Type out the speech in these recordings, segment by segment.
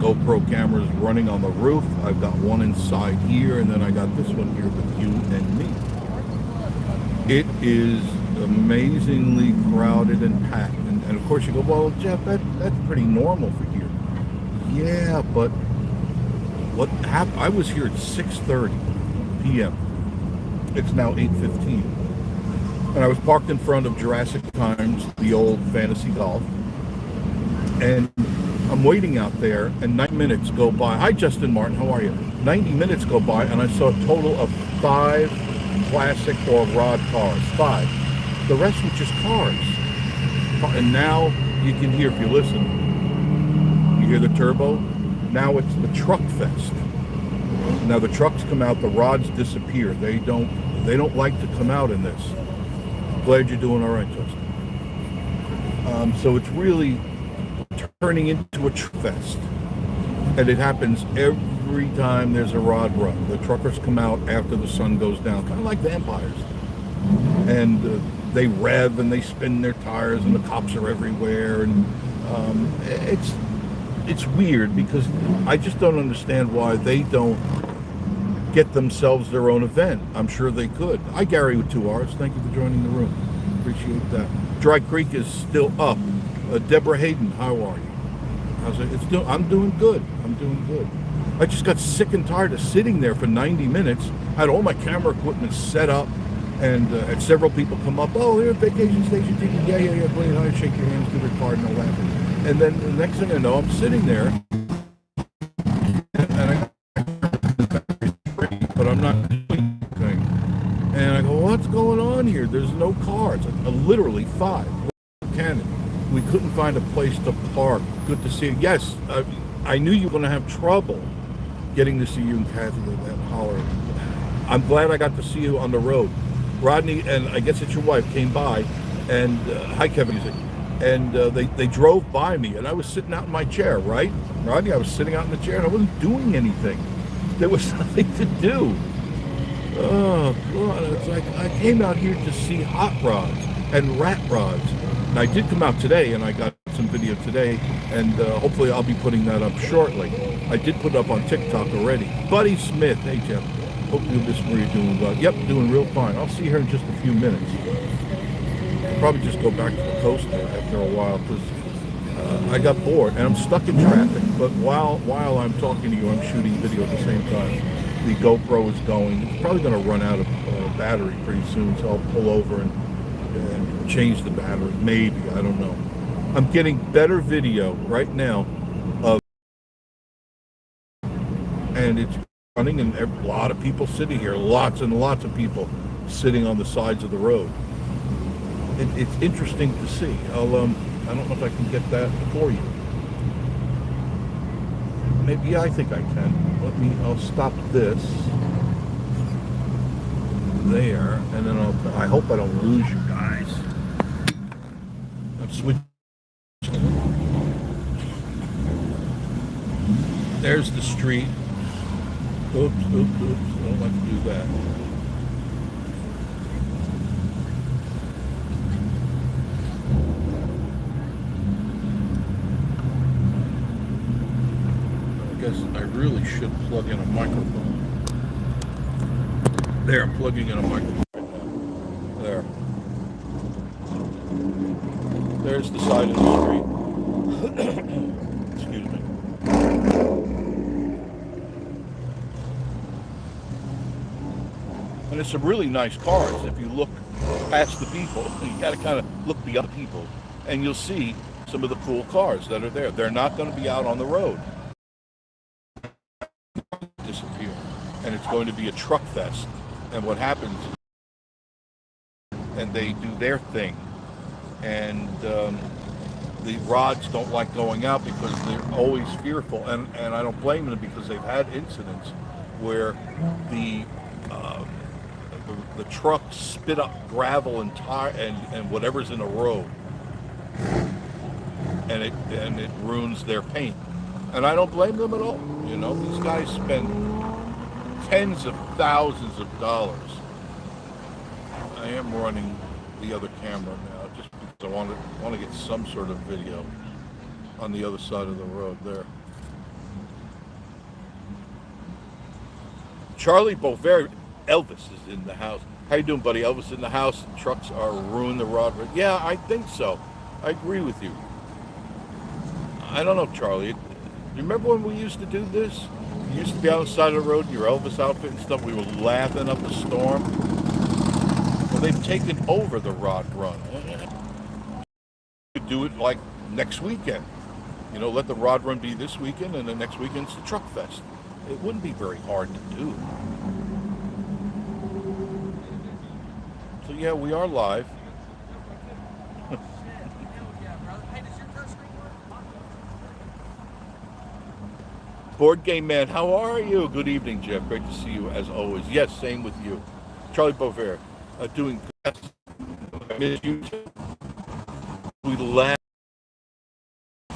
GoPro cameras running on the roof. I've got one inside here, and then I got this one here with you and me. It is amazingly crowded and packed. And of course you go, well, Jeff, that's pretty normal for here. Yeah, but what happened? I was here at 6:30 p.m. It's now 8:15. And I was parked in front of Jurassic Times, the old fantasy golf. And I'm waiting out there, and 90 minutes go by. Hi, Justin Martin, how are you? 90 minutes go by, and I saw a total of 5 classic or rod cars. 5. The rest were just cars. And now you can hear, if you listen, you hear the turbo. Now it's the truck fest. Now the trucks come out, the rods disappear. They don't like to come out in this. Glad you're doing all right, Justin. So it's really turning into a truck fest, and it happens every time there's a rod run. The truckers come out after the sun goes down, kind of like vampires, and they rev and they spin their tires, and the cops are everywhere, and it's weird because I just don't understand why they don't get themselves their own event. I'm sure they could. Hi, Gary with 2 R's. Thank you for joining the room. Appreciate that. Dry Creek is still up. Deborah Hayden, how are you? I'm doing good. I'm doing good. I just got sick and tired of sitting there for 90 minutes. I had all my camera equipment set up, and had several people come up. Oh, here at Vacation Station TV. Yeah. Please, I shake your hands, give your card, and all that. And then the next thing I know, I'm sitting there, and but I'm not doing anything. And I go, what's going on here? There's no cars. Literally 5. Cannon. We couldn't find a place to park. Good to see you. Yes, I knew you were going to have trouble getting to see you and Kathy at Holler. I'm glad I got to see you on the road. Rodney, and I guess it's your wife, came by, and hi, Kevin, and they drove by me, and I was sitting out in my chair, right? Rodney, I was sitting out in the chair, and I wasn't doing anything. There was nothing to do. Oh, God, it's like I came out here to see hot rods and rat rods. And I did come out today, and I got some video today, and hopefully I'll be putting that up shortly. I did put it up on TikTok already. Buddy Smith, hey Jeff, hope Miss Maria doing well. Yep, doing real fine. I'll see her in just a few minutes. I'll probably just go back to the coast after a while, because I got bored, and I'm stuck in traffic. But while I'm talking to you, I'm shooting video at the same time. The GoPro is going. It's probably going to run out of battery pretty soon, so I'll pull over and change the battery, maybe, I don't know. I'm getting better video right now of, and it's running, and a lot of people sitting here, lots and lots of people sitting on the sides of the road. It's interesting to see. I don't know if I can get that for you. Maybe, yeah, I think I can. I'll stop this there, and then I hope I don't lose you guys. I'm switching. There's the street. Oops. I don't like to do that. I guess I really should plug in a microphone. There, I'm plugging in a microphone right now. There. There's the side of the street. Excuse me. And there's some really nice cars. If you look past the people, you got to kind of look beyond the people, and you'll see some of the cool cars that are there. They're not going to be out on the road. Disappear. And it's going to be a truck fest. And what happens, and they do their thing, and the rods don't like going out because they're always fearful, and I don't blame them, because they've had incidents where the trucks spit up gravel and tire and whatever's in the road, and it ruins their paint, and I don't blame them at all. You know, these guys spend tens of thousands of dollars. I am running the other camera now just because I want to get some sort of video on the other side of the road there. Charlie Beauvais, Elvis is in the house. How you doing, buddy? Elvis in the house. Trucks are ruining the rod. Yeah, I think so. I agree with you. I don't know, Charlie. You remember when we used to do this? You used to be out on the side of the road in your Elvis outfit and stuff. We were laughing up a storm. Well, they've taken over the rod run. You could do it like next weekend. You know, let the rod run be this weekend, and the next weekend's the truck fest. It wouldn't be very hard to do. So yeah, we are live. Board Game Man, how are you? Good evening, Jeff. Great to see you as always. Yes, same with you. Charlie Beauvais, doing best. I miss you too. We laugh.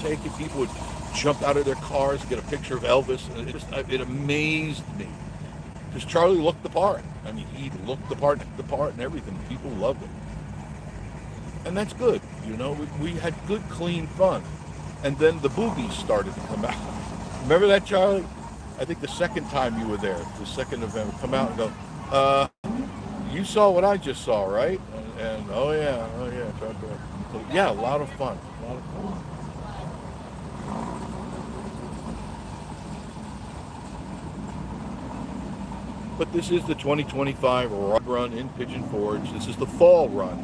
Take it. People would jump out of their cars, get a picture of Elvis. It amazed me. Because Charlie looked the part. I mean, he looked the part and everything. People loved it. And that's good. You know, we had good, clean fun. And then the boobies started to come out. Remember that, Charlie? I think the second time you were there, the second event, come out and go, you saw what I just saw, right? And oh yeah. So, yeah, a lot of fun. But this is the 2025 rod run in Pigeon Forge. This is the fall run.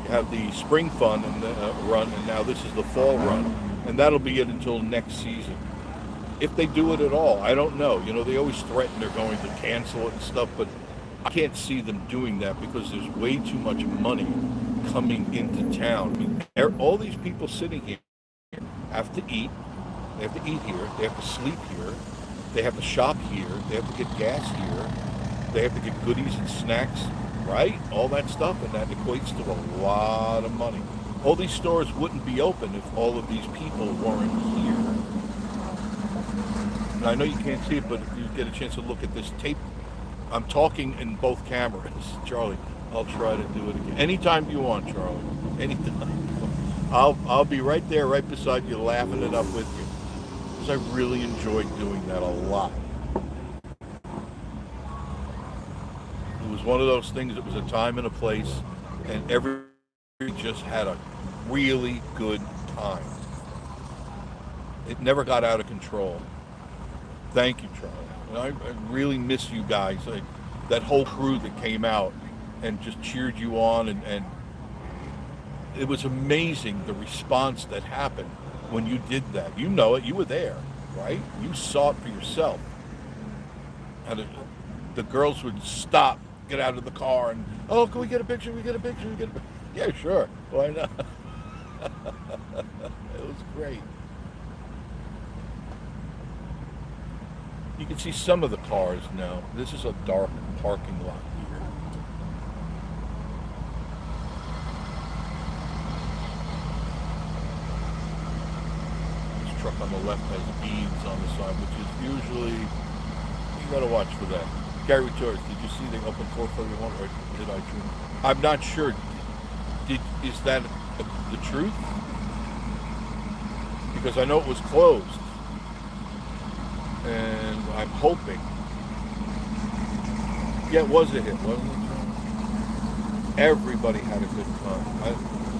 You have the spring fun and run, and now this is the fall run. And that'll be it until next season. If they do it at all, I don't know. You know, they always threaten they're going to cancel it and stuff, but I can't see them doing that because there's way too much money coming into town. I mean, all these people sitting here have to eat. They have to eat here. They have to sleep here. They have to shop here. They have to get gas here. They have to get goodies and snacks, right? All that stuff, and that equates to a lot of money. All these stores wouldn't be open if all of these people weren't here. And I know you can't see it, but if you get a chance to look at this tape, I'm talking in both cameras. Charlie, I'll try to do it again. Anytime you want, Charlie. Anytime. I'll be right there, right beside you, laughing it up with you. Because I really enjoyed doing that a lot. It was one of those things, it was a time and a place, and everybody just had a really good time. It never got out of control. Thank you, Charlie. I really miss you guys. That whole crew that came out and just cheered you on, and it was amazing the response that happened when you did that. You know it. You were there, right? You saw it for yourself. And the girls would stop, get out of the car, and, oh, can we get a picture? We get a picture? We get a picture? Yeah, sure. Why not? It was great. You can see some of the cars now. This is a dark parking lot here. This truck on the left has beads on the side, which is usually, you gotta watch for that. Gary Torres, did you see they opened 431 or did I dream? I'm not sure. Is that the truth? Because I know it was closed. And I'm hoping. Yeah, it was a hit, wasn't it? Everybody had a good time.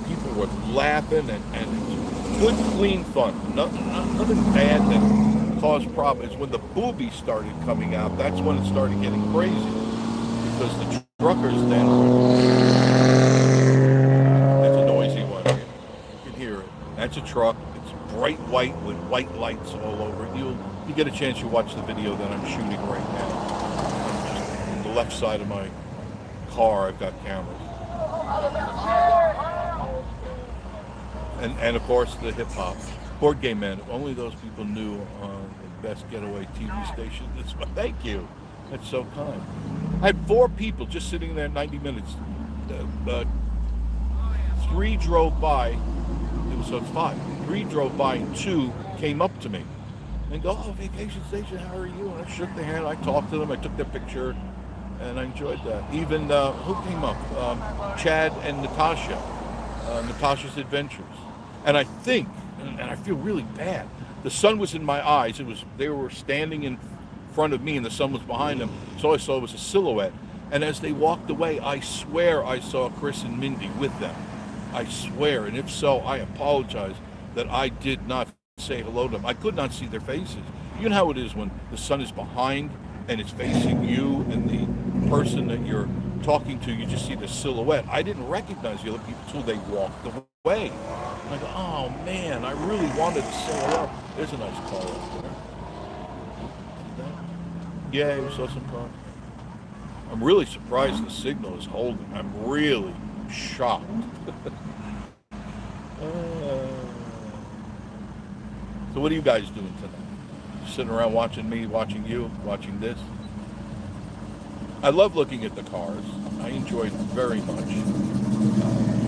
People were laughing and good, clean fun. Nothing bad that caused problems. When the boobies started coming out, that's when it started getting crazy. Because the truckers then, it's a noisy one. You can hear it. That's a truck. It's bright white with white lights all over it. You get a chance, you watch the video that I'm shooting right now. Just on the left side of my car, I've got cameras. And of course, the hip hop. Board Game Man, if only those people knew the best getaway TV station. Thank you. That's so kind. I had 4 people just sitting there 90 minutes. 3 drove by. So it's 5. 3 drove by and 2 came up to me and go, oh, vacation station, how are you? And I shook their hand, I talked to them, I took their picture, and I enjoyed that. Even, who came up? Chad and Natasha, Natasha's Adventures. And I think, and I feel really bad, the sun was in my eyes, they were standing in front of me and the sun was behind them, so all I saw was a silhouette. And as they walked away, I swear I saw Chris and Mindy with them. I swear, and if so, I apologize that I did not say hello to them. I could not see their faces. You know how it is when the sun is behind and it's facing you and the person that you're talking to, you just see the silhouette. I didn't recognize the other people until they walked away. And I go, oh man, I really wanted to say hello. There's a nice car up there. See that? Yeah, we saw some cars. I'm really surprised the signal is holding. I'm really shocked. So what are you guys doing tonight? Just sitting around watching me, watching you, watching this? I love looking at the cars. I enjoy it very much.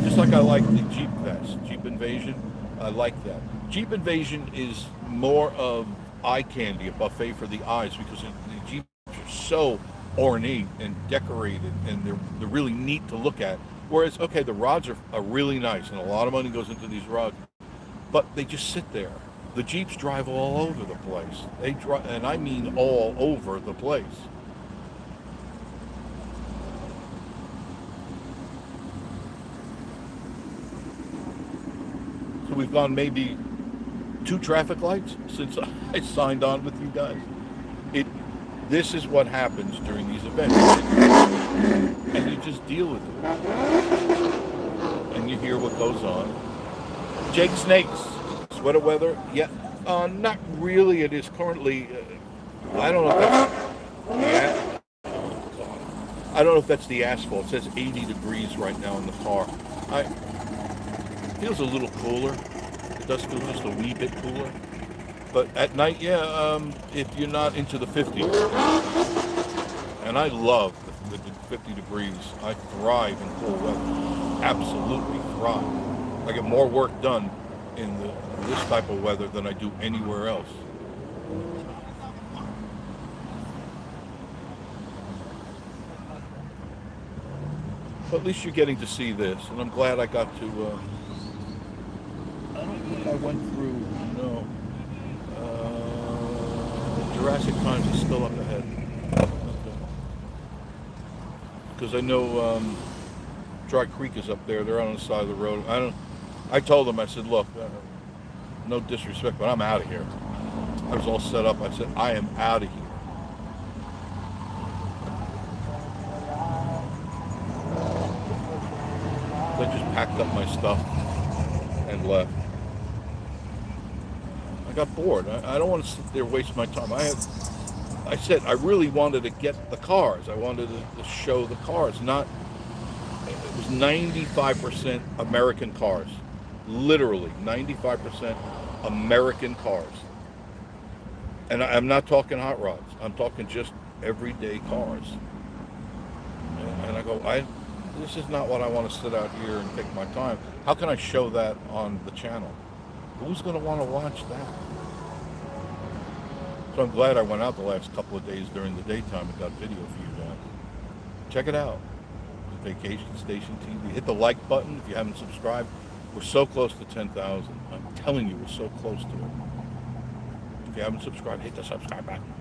Just like I like the Jeep Vest, Jeep Invasion. I like that. Jeep Invasion is more of eye candy, a buffet for the eyes, because the Jeeps are so ornate and decorated, and they're really neat to look at. Whereas, okay, the rods are really nice, and a lot of money goes into these rods, but they just sit there. The Jeeps drive all over the place. They drive, and I mean all over the place. So we've gone maybe 2 traffic lights since I signed on with you guys. This is what happens during these events. And you just deal with it. And you hear what goes on. Jake Snakes, sweater weather. Yeah, not really. It is currently, I don't know if that's, I don't know if that's the asphalt. It says 80 degrees right now in the car. It feels a little cooler. It does feel just a wee bit cooler. But at night, yeah, if you're not into the 50s, and I love the 50 degrees. I thrive in cool weather. Absolutely thrive. I get more work done in this type of weather than I do anywhere else. But at least you're getting to see this, and I'm glad I got to. I don't think I went through. No. Jurassic Times is still up ahead. Because I know Dry Creek is up there. They're on the side of the road. I told them, I said, look, no disrespect, but I'm out of here. I was all set up. I said, I am out of here. So I just packed up my stuff and left. I got bored. I don't want to sit there and waste my time. I said I really wanted to get the cars. I wanted to show the cars. It was 95% American cars. Literally 95% American cars. And I'm not talking hot rods. I'm talking just everyday cars. And I go, this is not what I want to sit out here and take my time. How can I show that on the channel? Who's going to want to watch that? So I'm glad I went out the last couple of days during the daytime and got video for you guys. Check it out. Vacation Station TV. Hit the like button if you haven't subscribed. We're so close to 10,000. I'm telling you, we're so close to it. If you haven't subscribed, hit the subscribe button.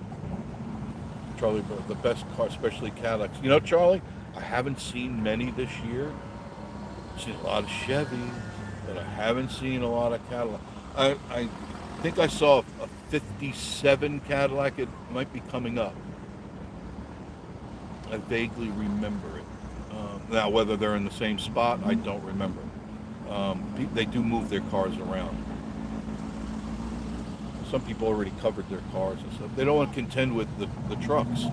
Charlie, the best car, especially Cadillacs. You know, Charlie, I haven't seen many this year. I've seen a lot of Chevys, but I haven't seen a lot of Cadillac. I think I saw a 57 Cadillac. It might be coming up. I vaguely remember it. Now, whether they're in the same spot, I don't remember. They do move their cars around. Some people already covered their cars and stuff. They don't want to contend with the trucks.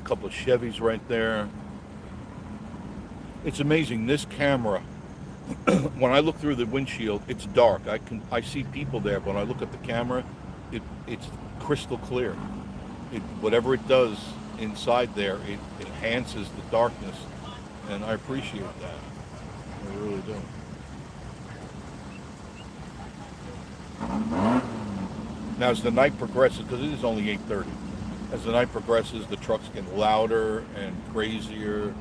A couple of Chevys right there. It's amazing, this camera, when I look through the windshield, it's dark. I see people there, but when I look at the camera, it's crystal clear. Whatever it does inside there, it enhances the darkness, and I appreciate that. I really do. Now, as the night progresses, because it is only 8:30, as the night progresses, the trucks get louder and crazier.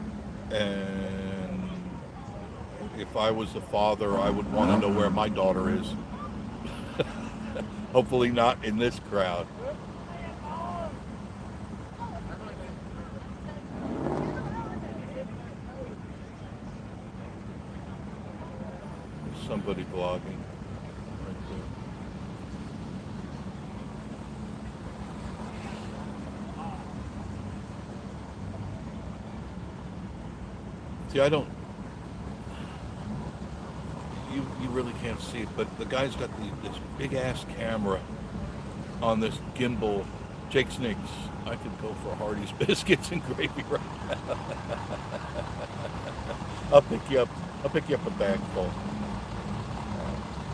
And if I was the father, I would want to know where my daughter is. Hopefully not in this crowd. There's somebody vlogging right there. See, I don't. You really can't see it, but the guy's got this big ass camera on this gimbal. Jake Snakes, I could go for Hardee's biscuits and gravy right now. I'll pick you up. I'll pick you up a bag full.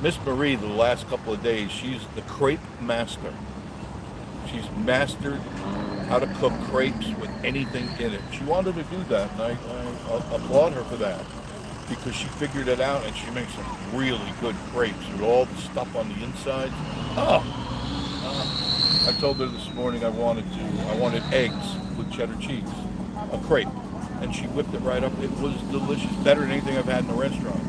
Miss Marie, the last couple of days, she's the crepe master. She's mastered how to cook crepes with anything in it. She wanted to do that, and I applaud her for that, because she figured it out, and she makes some really good crepes with all the stuff on the inside. I told her this morning I wanted eggs with cheddar cheese, a crepe, and she whipped it right up. It was delicious, better than anything I've had in a restaurant.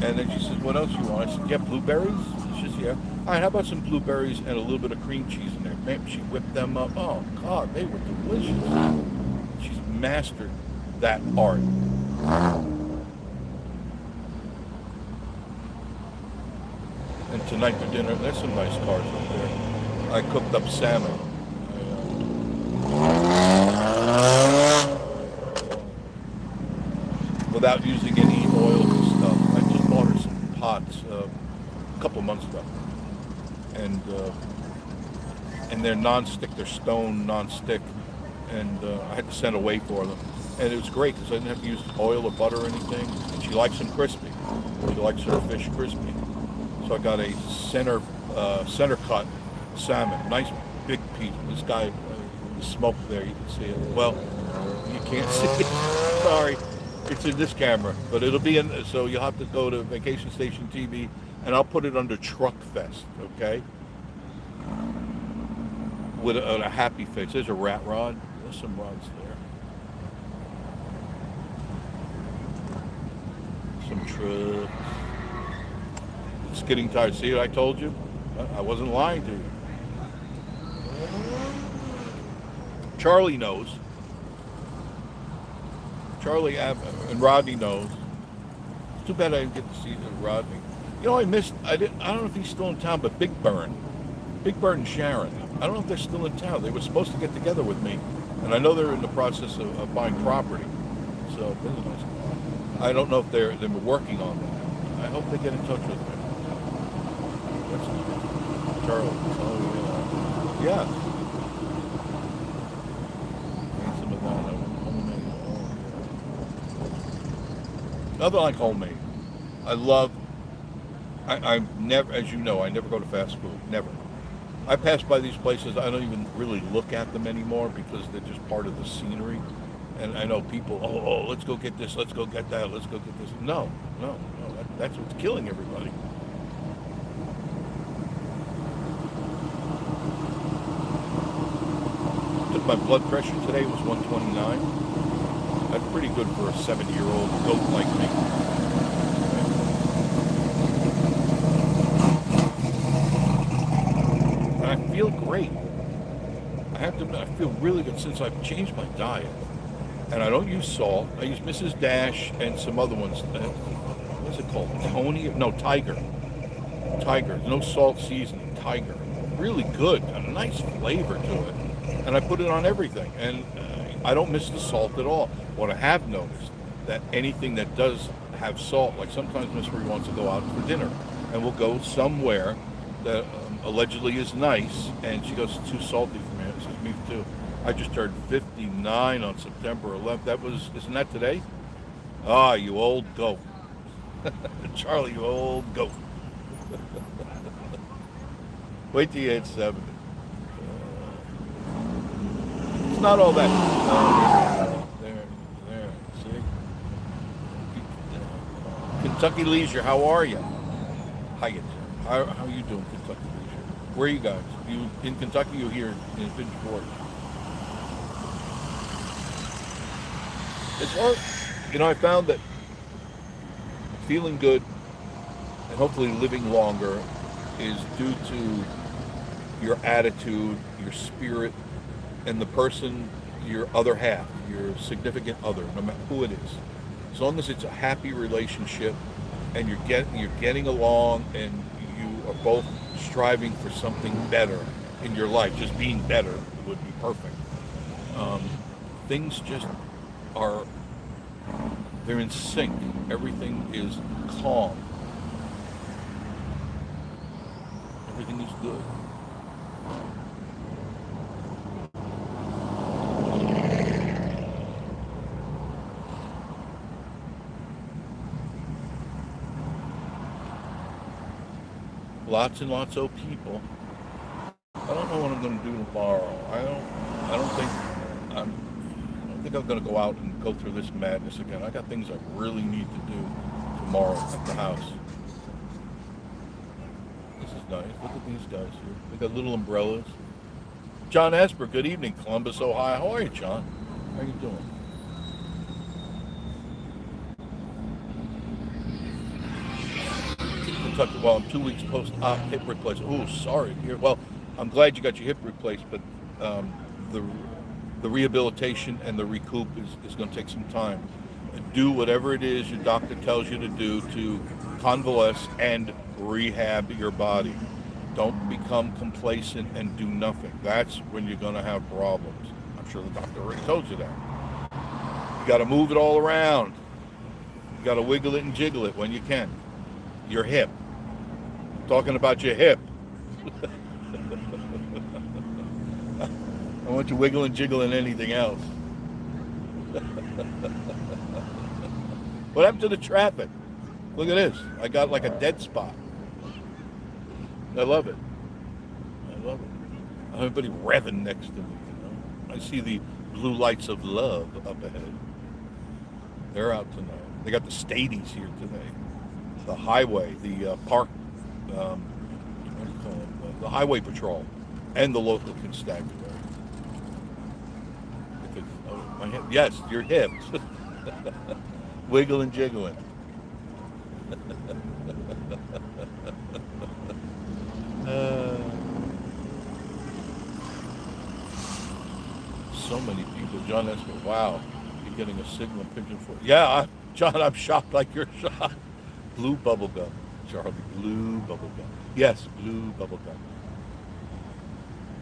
And then she said, "What else you want?" I said, "Yeah, blueberries." She said, "Yeah." All right, how about some blueberries and a little bit of cream cheese in there? Man, she whipped them up. Oh God, they were delicious. She's mastered that art. And tonight for dinner, there's some nice cars up there. I cooked up salmon. Without using any oil and stuff. I just bought her some pots a couple months ago. And they're non-stick, they're stone non-stick. And I had to send away for them. And it was great because I didn't have to use oil or butter or anything. And she likes them crispy. She likes her fish crispy. So I got a center cut salmon, nice big piece. This guy, the smoke there, you can see it. Well, you can't see it. Sorry, it's in this camera, but it'll be in. So you'll have to go to Vacation Station TV, and I'll put it under Truck Fest, okay? With a happy face. There's a rat rod. There's some rods there. Some trucks. It's getting tired. See what I told you? I wasn't lying to you. Charlie knows. Charlie and Rodney knows. It's too bad I didn't get to see Rodney. You know, I don't know if he's still in town, but Big Burn and Sharon. I don't know if they're still in town. They were supposed to get together with me, and I know they're in the process of buying property. So I don't know if they're working on that. I hope they get in touch with me. Charlie. Oh, yeah. Some of that. Homemade. Nothing like homemade. I'm never, as you know, I never go to fast food. Never. I pass by these places. I don't even really look at them anymore because they're just part of the scenery. And I know people, let's go get this, let's go get that, let's go get this. No. That's what's killing everybody. My blood pressure today was 129. That's pretty good for a 70-year-old goat like me. And I feel great. I have to admit, I feel really good since I've changed my diet. And I don't use salt. I use Mrs. Dash and some other ones. What's it called? Tony? No, Tiger. Tiger. No salt seasoning. Tiger. Really good. A nice flavor to it. And I put it on everything, and I don't miss the salt at all. What I have noticed, that anything that does have salt, like sometimes Miss Marie wants to go out for dinner, and we'll go somewhere that allegedly is nice, and she goes, "It's too salty for me." I says, "Me too." I just turned 59 on September 11th. Isn't that today? Ah, you old goat. Charlie, you old goat. Wait till you hit 70. It's not all that. There, see? Kentucky Leisure, how are you? How you doing, Kentucky Leisure? Where are you guys? You in Kentucky? You here in Pigeon Forge? It's hard. I found that feeling good and hopefully living longer is due to your attitude, your spirit, and the person, your other half, your significant other, no matter who it is. As long as it's a happy relationship and you're getting along and you are both striving for something better in your life, just being better would be perfect. Um, Things just are, they're in sync. Everything is calm. Everything is good. Lots and lots of people. I don't know what I'm going to do tomorrow. I don't think I'm. I don't think I'm going to go out and go through this madness again. I got things I really need to do tomorrow at the house. This is nice. Look at these guys here. They got little umbrellas. John Esper, good evening, Columbus, Ohio. How are you, John? How are you doing? Kentucky. Well, I'm 2 weeks post-op hip replacement. Oh, sorry. Well, I'm glad you got your hip replaced, but the rehabilitation and the recoup is going to take some time. Do whatever it is your doctor tells you to do to convalesce and rehab your body. Don't become complacent and do nothing. That's when you're going to have problems. I'm sure the doctor already told you that. You got to move it all around. You got to wiggle it and jiggle it when you can. Your hip. Talking about your hip. I want you wiggle and jiggle and anything else. What happened to the traffic? Look at this. I got like a dead spot. I love it. I love it. Everybody revving next to me. I see the blue lights of love up ahead. They're out tonight. They got the Stadies here today. The highway, the park, what do you call it? The highway patrol, and the local constabulary. My hip, yes, your hip. Wiggle and jiggling. So many people. John Esper, wow, you're getting a signal pigeon for. Yeah, John, I'm shocked like you're shocked. Blue bubblegum, Charlie, blue bubblegum. Yes, blue bubblegum.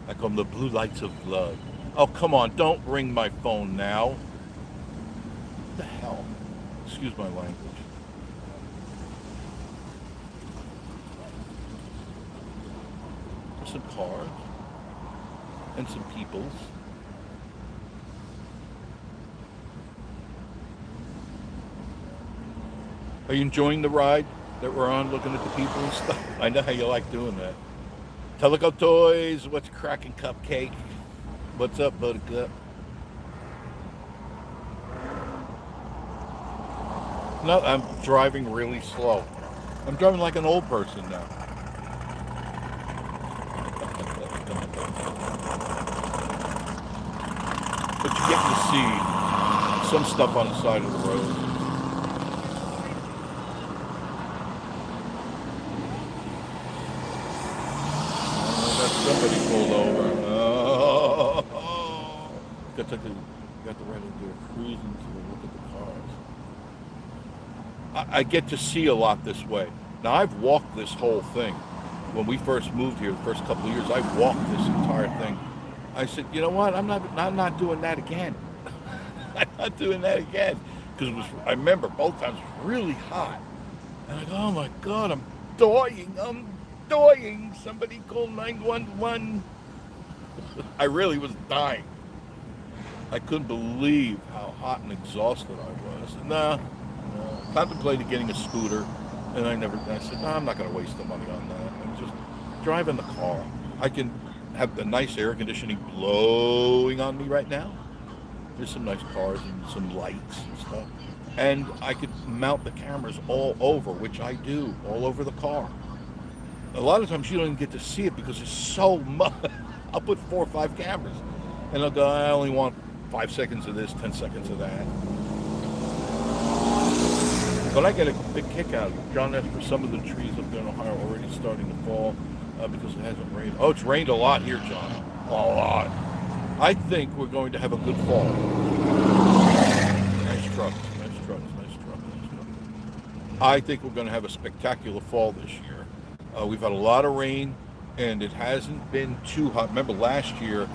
I call them the blue lights of love. Oh, come on, don't ring my phone now. What the hell? Excuse my language. Some cars and some peoples. Are you enjoying the ride that we're on, looking at the people and stuff? I know how you like doing that. Teleco Toys, what's cracking, Cupcake? What's up, Buttercup? No, I'm driving really slow. I'm driving like an old person now. But you get to see some stuff on the side of the road. Somebody pulled over. Oh. Got the right idea. Cruising to look at the cars. I get to see a lot this way. Now, I've walked this whole thing. When we first moved here, the first couple of years, I walked this entire thing. I said, you know what? I'm not doing that again. I'm not doing that again. Because I remember both times it was really hot. And I go, oh my God, I'm dying. Somebody call 911. I really was dying. I couldn't believe how hot and exhausted I was. No. Contemplated getting a scooter, and I said, no, I'm not going to waste the money on that. I'm just driving the car. I can have the nice air conditioning blowing on me right now. There's some nice cars and some lights and stuff. And I could mount the cameras all over, which I do, all over the car. A lot of times you don't even get to see it because it's so much. I'll put 4 or 5 cameras, and I'll go, I only want 5 seconds of this, 10 seconds of that. But I get a big kick out of it. John, that's for some of the trees up there in Ohio already starting to fall because it hasn't rained. Oh, it's rained a lot here, John. A lot. I think we're going to have a good fall. Nice trucks, nice trucks, nice trucks, nice trucks. I think we're going to have a spectacular fall this year. We've had a lot of rain, and it hasn't been too hot. Remember last year,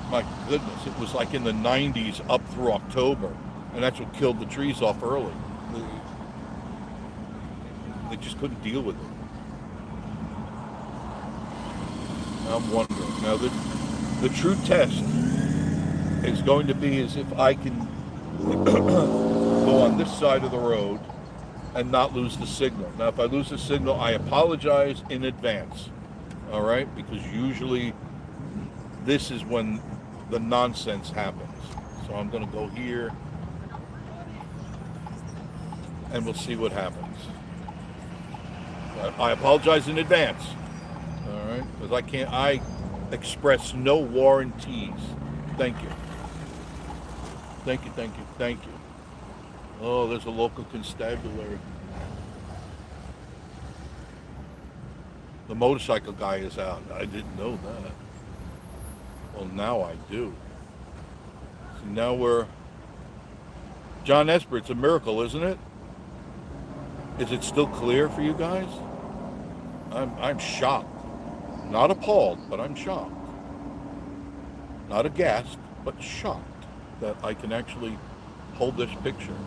my goodness, it was like in the 90s up through October, and that's what killed the trees off early. They just couldn't deal with it. I'm wondering. Now, the true test is going to be as if I can go on this side of the road and not lose the signal. Now, if I lose the signal, I apologize in advance. All right? Because usually this is when the nonsense happens. So I'm going to go here and we'll see what happens. I apologize in advance. All right? Because I express no warranties. Thank you. Thank you, thank you, thank you. Oh, there's a local constabulary. The motorcycle guy is out. I didn't know that. Well, now I do. So now we're... John Esper, it's a miracle, isn't it? Is it still clear for you guys? I'm shocked. Not appalled, but I'm shocked. Not aghast, but shocked that I can actually hold this picture.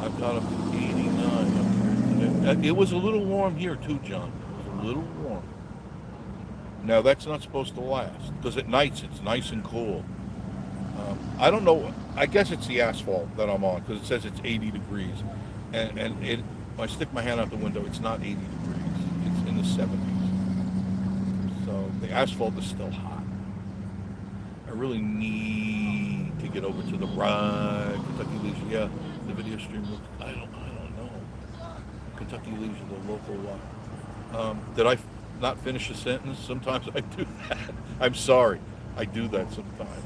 I've got up to 89 up here. It was a little warm here too, John. It was a little warm. Now that's not supposed to last because at nights it's nice and cool. I don't know. I guess it's the asphalt that I'm on because it says it's 80 degrees, and it. When I stick my hand out the window, it's not 80 degrees. It's in the 70s. So the asphalt is still hot. I really need to get over to the right. Kentucky Leisure, yeah, the video stream. I don't know. Kentucky Leisure, the local one. Did I not finish a sentence? Sometimes I do that. I'm sorry. I do that sometimes.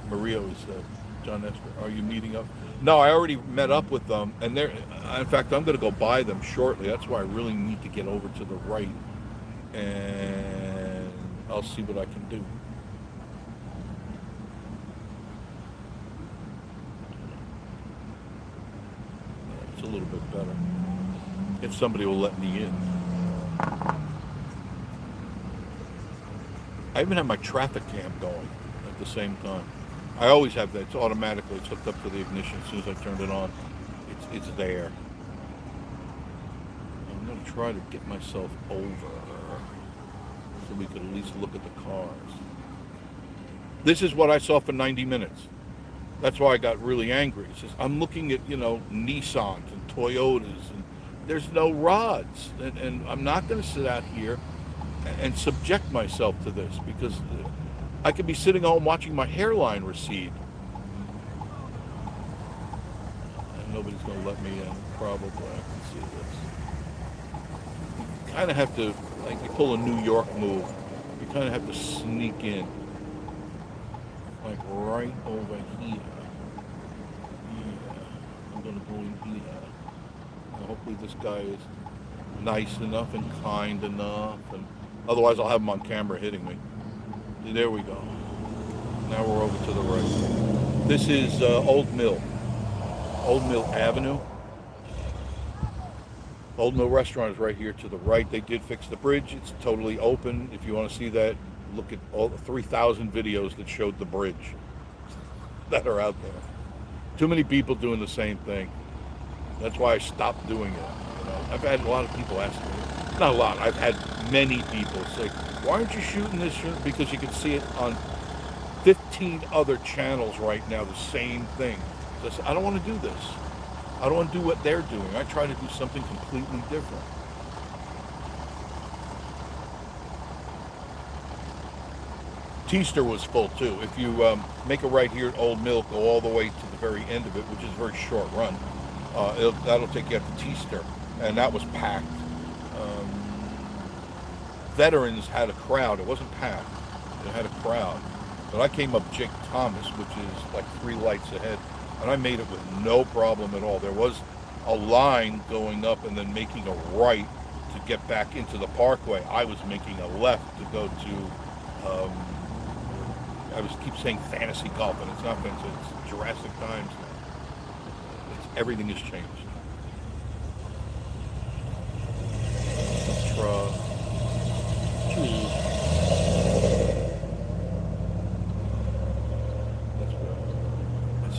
Maria always said, John Esper, are you meeting up? No, I already met up with them, and they're, in fact, I'm going to go by them shortly. That's why I really need to get over to the right, and I'll see what I can do. It's a little bit better. If somebody will let me in. I even have my traffic cam going at the same time. I always have that. It's automatically. It's hooked up to the ignition as soon as I turn it on. It's there. I'm going to try to get myself over so we could at least look at the cars. This is what I saw for 90 minutes. That's why I got really angry. It's just, I'm looking at, Nissans and Toyotas, and there's no rods. And I'm not going to sit out here and subject myself to this because I could be sitting home watching my hairline recede. And nobody's going to let me in, probably. I can see this. You kind of have to, like you pull a New York move, you kind of have to sneak in. Like right over here. Yeah, I'm going to go in here. And hopefully this guy is nice enough and kind enough. And otherwise I'll have him on camera hitting me. There we go. Now we're over to the right. This is Old Mill Avenue. Old Mill Restaurant is right here to the right. They did fix the bridge. It's totally open. If you want to see that, look at all the 3,000 videos that showed the bridge that are out there. Too many people doing the same thing. That's why I stopped doing it. I've had a lot of people ask me. Not a lot. I've had many people say, why aren't you shooting this? Because you can see it on 15 other channels right now, the same thing. So I said, I don't want to do this. I don't want to do what they're doing. I try to do something completely different. Teaster was full too. If you make a right here at Old Mill, go all the way to the very end of it, which is a very short run, that'll take you up to Teaster, and that was packed. veterans had a crowd. It wasn't packed. It had a crowd. But I came up Jake Thomas, which is like 3 lights ahead, and I made it with no problem at all. There was a line going up and then making a right to get back into the parkway. I was making a left to go to, keep saying Fantasy Golf, and it's not Fantasy, it's Jurassic Times. Everything has changed. Truck.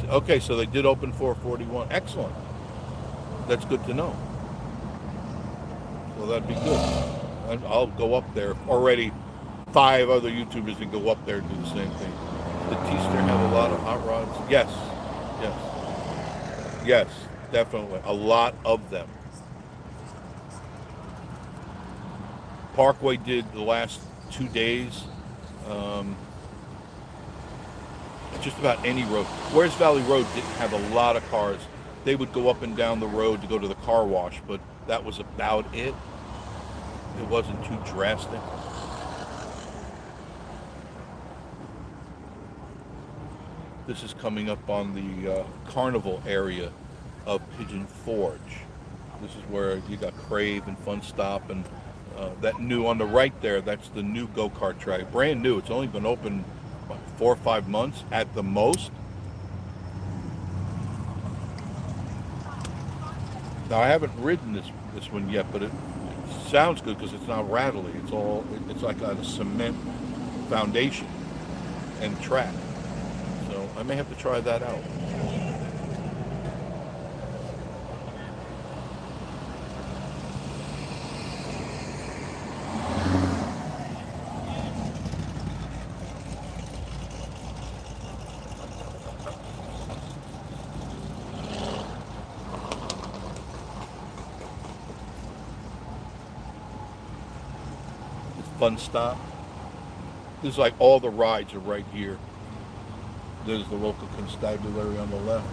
Okay, so they did open 441. Excellent. That's good to know. Well, that'd be good. I'll go up there. Already 5 other YouTubers can go up there and do the same thing. Did T-Star have a lot of hot rods? Yes. Yes. Yes, definitely. A lot of them. Parkway did the last 2 days. Just about any road. Where's Valley Road didn't have a lot of cars. They would go up and down the road to go to the car wash, but that was about it. It wasn't too drastic. This is coming up on the carnival area of Pigeon Forge. This is where you got Crave and Fun Stop, and that new on the right there, that's the new go-kart track. Brand new. It's only been open 4 or 5 months at the most. Now I haven't ridden this one yet, but it sounds good because it's not rattly. It's like a cement foundation and track. So I may have to try that out. Fun Stop. This is like all the rides are right here. There's the local constabulary on the left.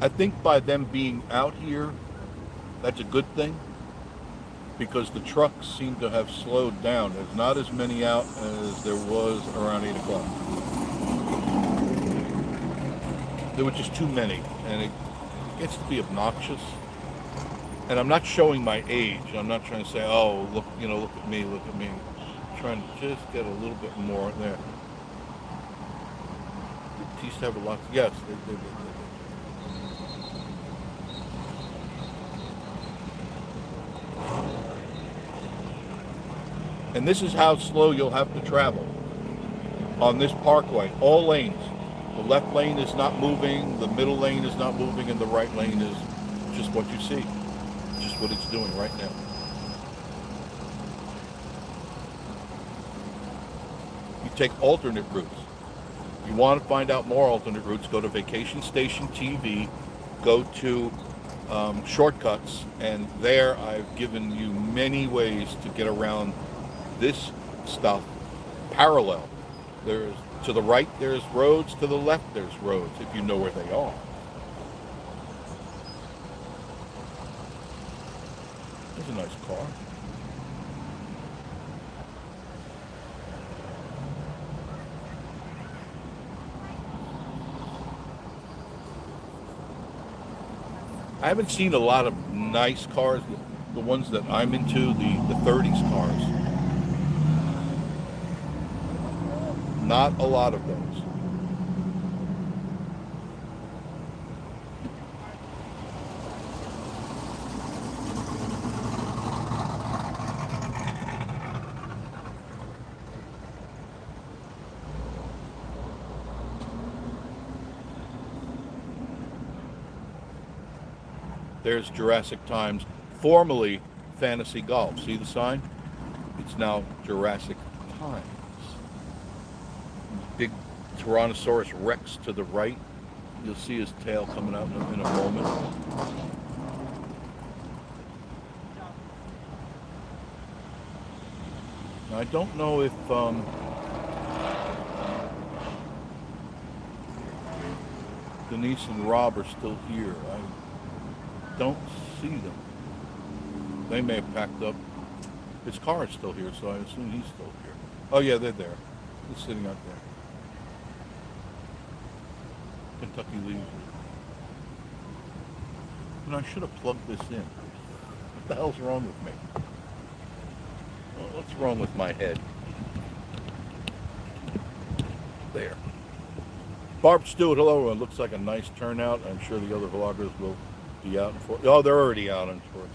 I think by them being out here, that's a good thing, because the trucks seem to have slowed down. There's not as many out as there was around 8 o'clock. There were just too many, and it gets to be obnoxious. And I'm not showing my age. I'm not trying to say, oh, look, look at me, look at me. I'm trying to just get a little bit more there. Did T have a lot? Yes, they did. And this is how slow you'll have to travel on this parkway. All lanes. The left lane is not moving, the middle lane is not moving, and the right lane is just what you see. Just what it's doing right now. You take alternate routes. If you want to find out more alternate routes, go to Vacation Station TV, go to shortcuts, and there I've given you many ways to get around this stuff parallel. There's to the right, there's roads. To the left, there's roads, if you know where they are. There's a nice car. I haven't seen a lot of nice cars. The ones that I'm into, the 30s cars. Not a lot of those. There's Jurassic Times, formerly Fantasy Golf. See the sign? It's now Jurassic Times. Big Tyrannosaurus Rex to the right. You'll see his tail coming out in a moment. I don't know if Denise and Rob are still here. I don't see them. They may have packed up. His car is still here, so I assume he's still here. Oh yeah, they're there. He's sitting out there. Kentucky Leisure. And I should have plugged this in. What the hell's wrong with me? What's wrong with my head? There. Barb Stewart, hello. It looks like a nice turnout. I'm sure the other vloggers will be out in force. Oh, they're already out in force.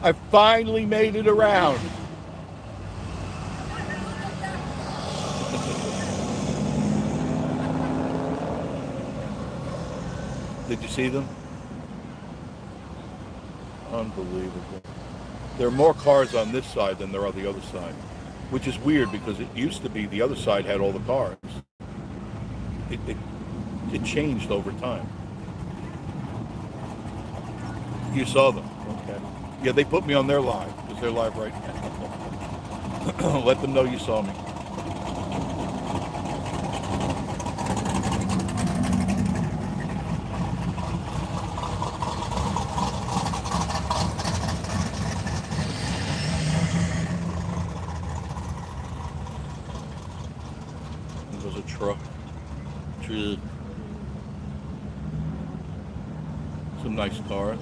I finally made it around. Did you see them? Unbelievable. There are more cars on this side than there are the other side, which is weird because it used to be the other side had all the cars. It changed over time. You saw them. Okay. Yeah, they put me on their live because they're live right now. Let them know you saw me. There's a truck. Some nice cars.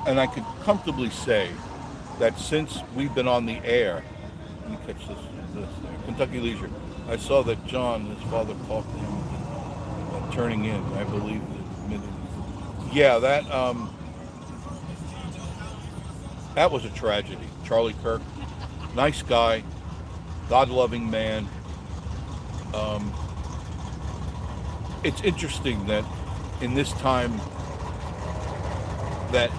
And I could comfortably say that since we've been on the air, let me catch this Kentucky Leisure. I saw that John, his father, talked to him turning in. I believe admitted. Yeah, that was a tragedy. Charlie Kirk, nice guy, God-loving man. It's interesting that in this time, that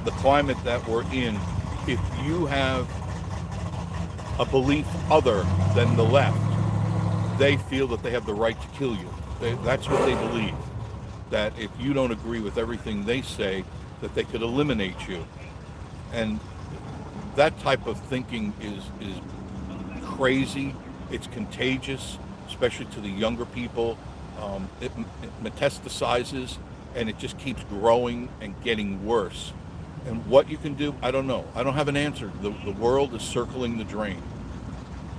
the climate that we're in, if you have a belief other than the left, they feel that they have the right to kill you. That's what they believe. That if you don't agree with everything they say, that they could eliminate you. And that type of thinking is crazy. It's contagious, especially to the younger people. It metastasizes, and it just keeps growing and getting worse. And what you can do, I don't know. I don't have an answer. The world is circling the drain.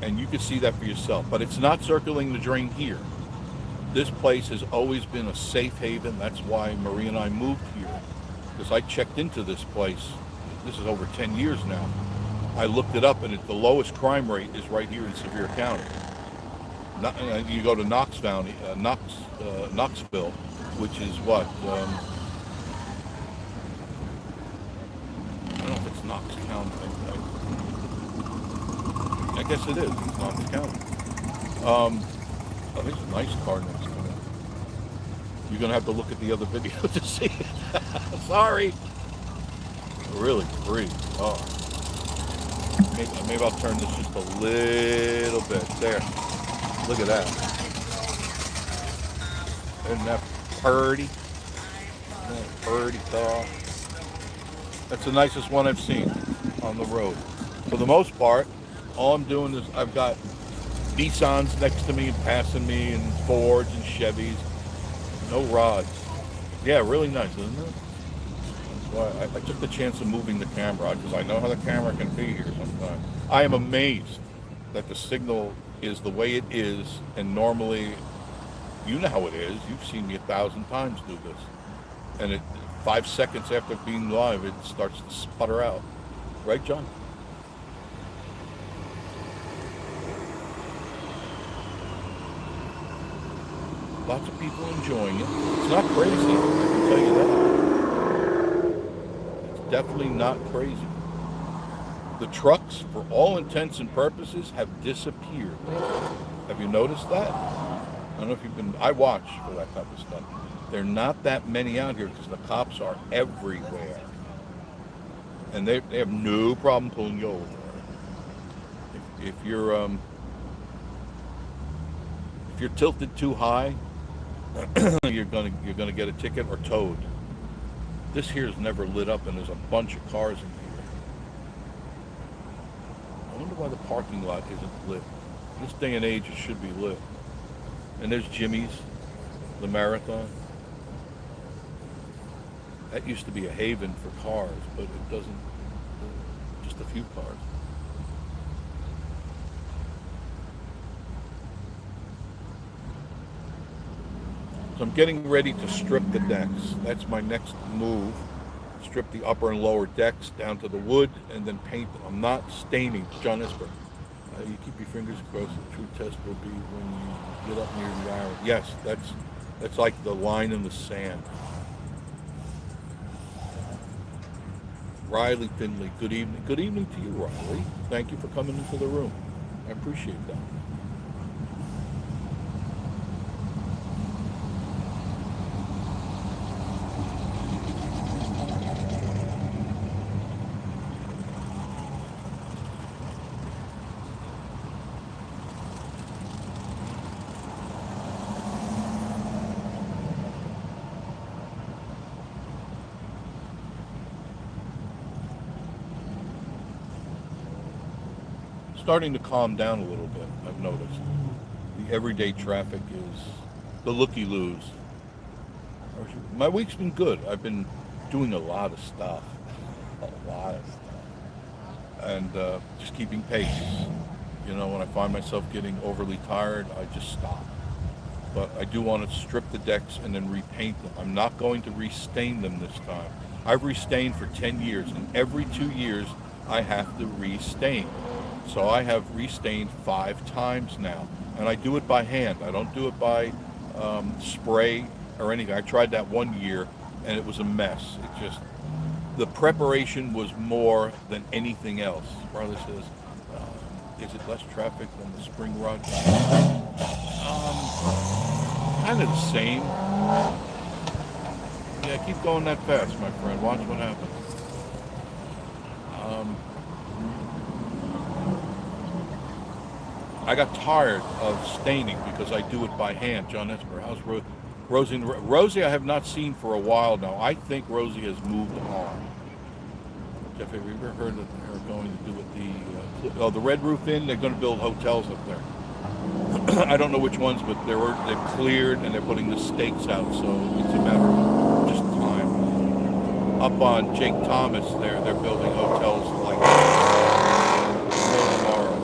And you can see that for yourself. But it's not circling the drain here. This place has always been a safe haven. That's why Marie and I moved here. Because I checked into this place. This is over 10 years now. I looked it up, and the lowest crime rate is right here in Sevier County. You go to Knoxville, which is what? I don't know if it's Knox County. I guess it is Knox County. Oh, there's a nice car next to it. You're going to have to look at the other video to see it. Sorry. Really pretty. Oh. Maybe I'll turn this just a little bit. There. Look at that. Isn't that pretty? Pretty car. That's the nicest one I've seen on the road. For the most part, all I'm doing is I've got Nissans next to me and passing me, and Fords and Chevys. No rods. Yeah, really nice, isn't it? That's why I took the chance of moving the camera because I know how the camera can be here sometimes. I am amazed that the signal is the way it is, and normally, you know how it is. You've seen me 1,000 times do this. And 5 seconds after being live, it starts to sputter out. Right, John? Lots of people enjoying it. It's not crazy, I can tell you that. It's definitely not crazy. The trucks, for all intents and purposes, have disappeared. Have you noticed that? I don't know if you've been... I watch for that type of stuff. There are not that many out here because the cops are everywhere. and they have no problem pulling you over. If you're tilted too high, you're gonna get a ticket or towed. This here is never lit up, and there's a bunch of cars in here. I wonder why the parking lot isn't lit. This day and age, it should be lit. And there's Jimmy's, the Marathon. That used to be a haven for cars, but it doesn't. Just a few cars. So I'm getting ready to strip the decks. That's my next move. Strip the upper and lower decks down to the wood and then paint them. I'm not staining. John Esper. You keep your fingers crossed. The true test will be when you get up near the iron. Yes, that's like the line in the sand. Riley Finley, good evening. Good evening to you, Riley. Thank you for coming into the room. I appreciate that. Starting to calm down a little bit, I've noticed. The everyday traffic is the looky-loos. My week's been good. I've been doing a lot of stuff. And just keeping pace. You know, when I find myself getting overly tired, I just stop. But I do want to strip the decks and then repaint them. I'm not going to restain them this time. I've restained for 10 years, and every 2 years I have to restain. So I have restained 5 times now, and I do it by hand. I don't do it by spray or anything. I tried that one year, and it was a mess. It just, the preparation was more than anything else. Riley says, is it less traffic than the Spring Rock? Kind of the same. Yeah, keep going that fast, my friend. Watch what happens. I got tired of staining because I do it by hand. John Esper, how's Rosie? Rosie I have not seen for a while now. I think Rosie has moved on. Jeff, have you ever heard that they're going to do with the Red Roof Inn? They're going to build hotels up there. I don't know which ones, but they're cleared and they're putting the stakes out, so it's a matter of just time. Up on Jake Thomas, they're building hotels like tomorrow.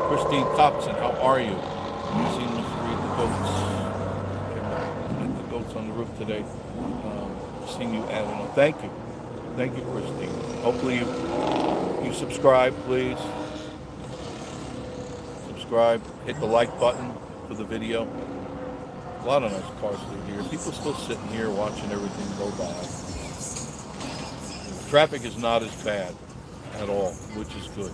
Christine Coxon, how are you? You've seen us read the goats on the roof today. Seeing you added on. Thank you, Christine. Hopefully you subscribe, please. Subscribe, hit the like button for the video. A lot of nice cars through here. People still sitting here watching everything go by. Traffic is not as bad at all, which is good.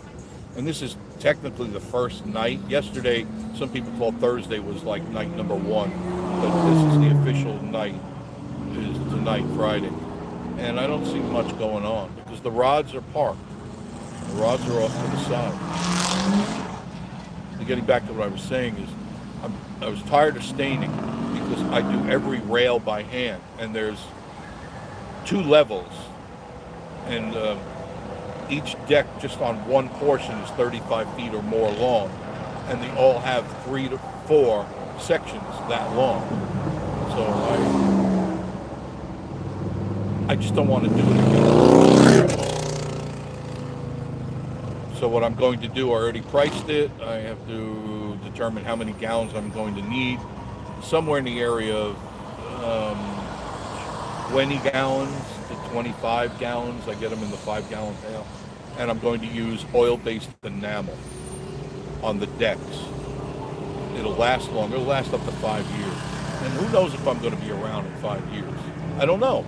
And this is technically the first night. Yesterday, some people thought Thursday was like night number 1, but this is the official night, is tonight, Friday. And I don't see much going on because the rods are parked. The rods are off to the side. And getting back to what I was saying is, I was tired of staining because I do every rail by hand, and there's 2 levels, and each deck just on one portion is 35 feet or more long, and they all have 3 to 4 sections that long. So I just don't want to do it again. So what I'm going to do, I already priced it. I have to determine how many gallons I'm going to need. Somewhere in the area of 20 gallons to 25 gallons. I get them in the 5-gallon pail. And I'm going to use oil-based enamel on the decks. It'll last longer. It'll last up to 5 years. And who knows if I'm going to be around in 5 years. I don't know.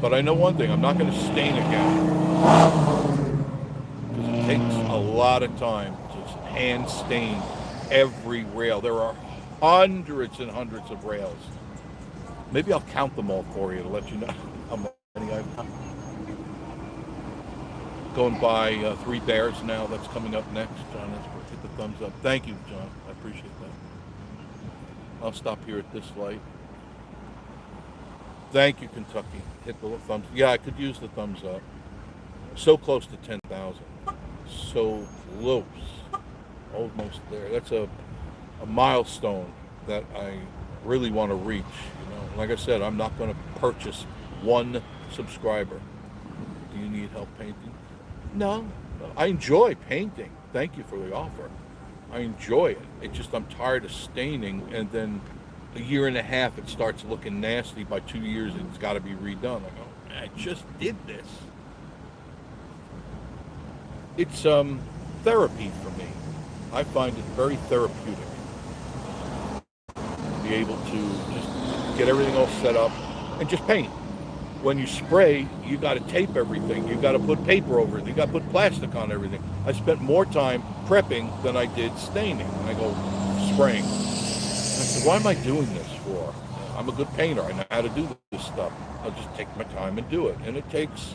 But I know one thing. I'm not going to stain again. Because it takes a lot of time to hand stain every rail. There are hundreds and hundreds of rails. Maybe I'll count them all for you to let you know how much. Going by Three Bears now. That's coming up next. John, hit the thumbs up. Thank you, John. I appreciate that. I'll stop here at this light. Thank you, Kentucky. Hit the thumbs. Yeah, I could use the thumbs up. So close to 10,000. So close. Almost there. That's a milestone that I really want to reach. You know, like I said, I'm not going to purchase one subscriber. Do you need help painting? No. I enjoy painting. Thank you for the offer. I enjoy it. It's just I'm tired of staining, and then a year and a half it starts looking nasty. By 2 years it's got to be redone. I go, I just did this. It's therapy for me. I find it very therapeutic to be able to just get everything all set up and just paint. When you spray, you got to tape everything. You got to put paper over it. You got to put plastic on everything. I spent more time prepping than I did staining. And I go spraying. I said, why am I doing this for? I'm a good painter. I know how to do this stuff. I'll just take my time and do it. And it takes,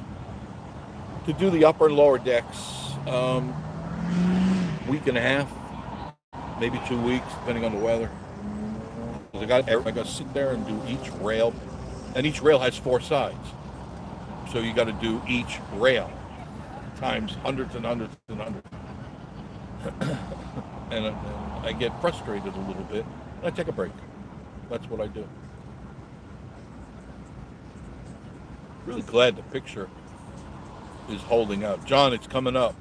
to do the upper and lower decks, week and a half, maybe 2 weeks, depending on the weather. I got to sit there and do each rail. And each rail has 4 sides. So you got to do each rail times hundreds and hundreds and hundreds. And I get frustrated a little bit. And I take a break. That's what I do. Really glad the picture is holding up. John, it's coming up.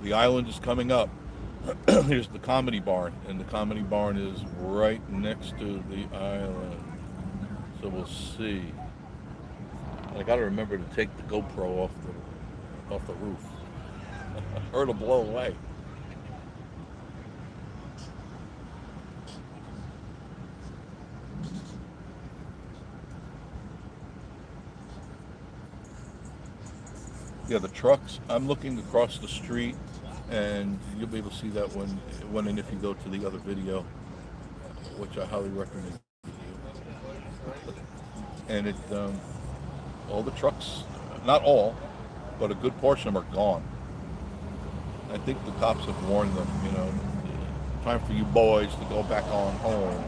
The island is coming up. Here's the Comedy Barn, and the Comedy Barn is right next to the island. So we'll see. And I got to remember to take the GoPro off the roof, or it'll blow away. Yeah, the trucks. I'm looking across the street, and you'll be able to see that when and if you go to the other video, which I highly recommend. And it, all the trucks, not all, but a good portion of them are gone. I think the cops have warned them, you know, time for you boys to go back on home.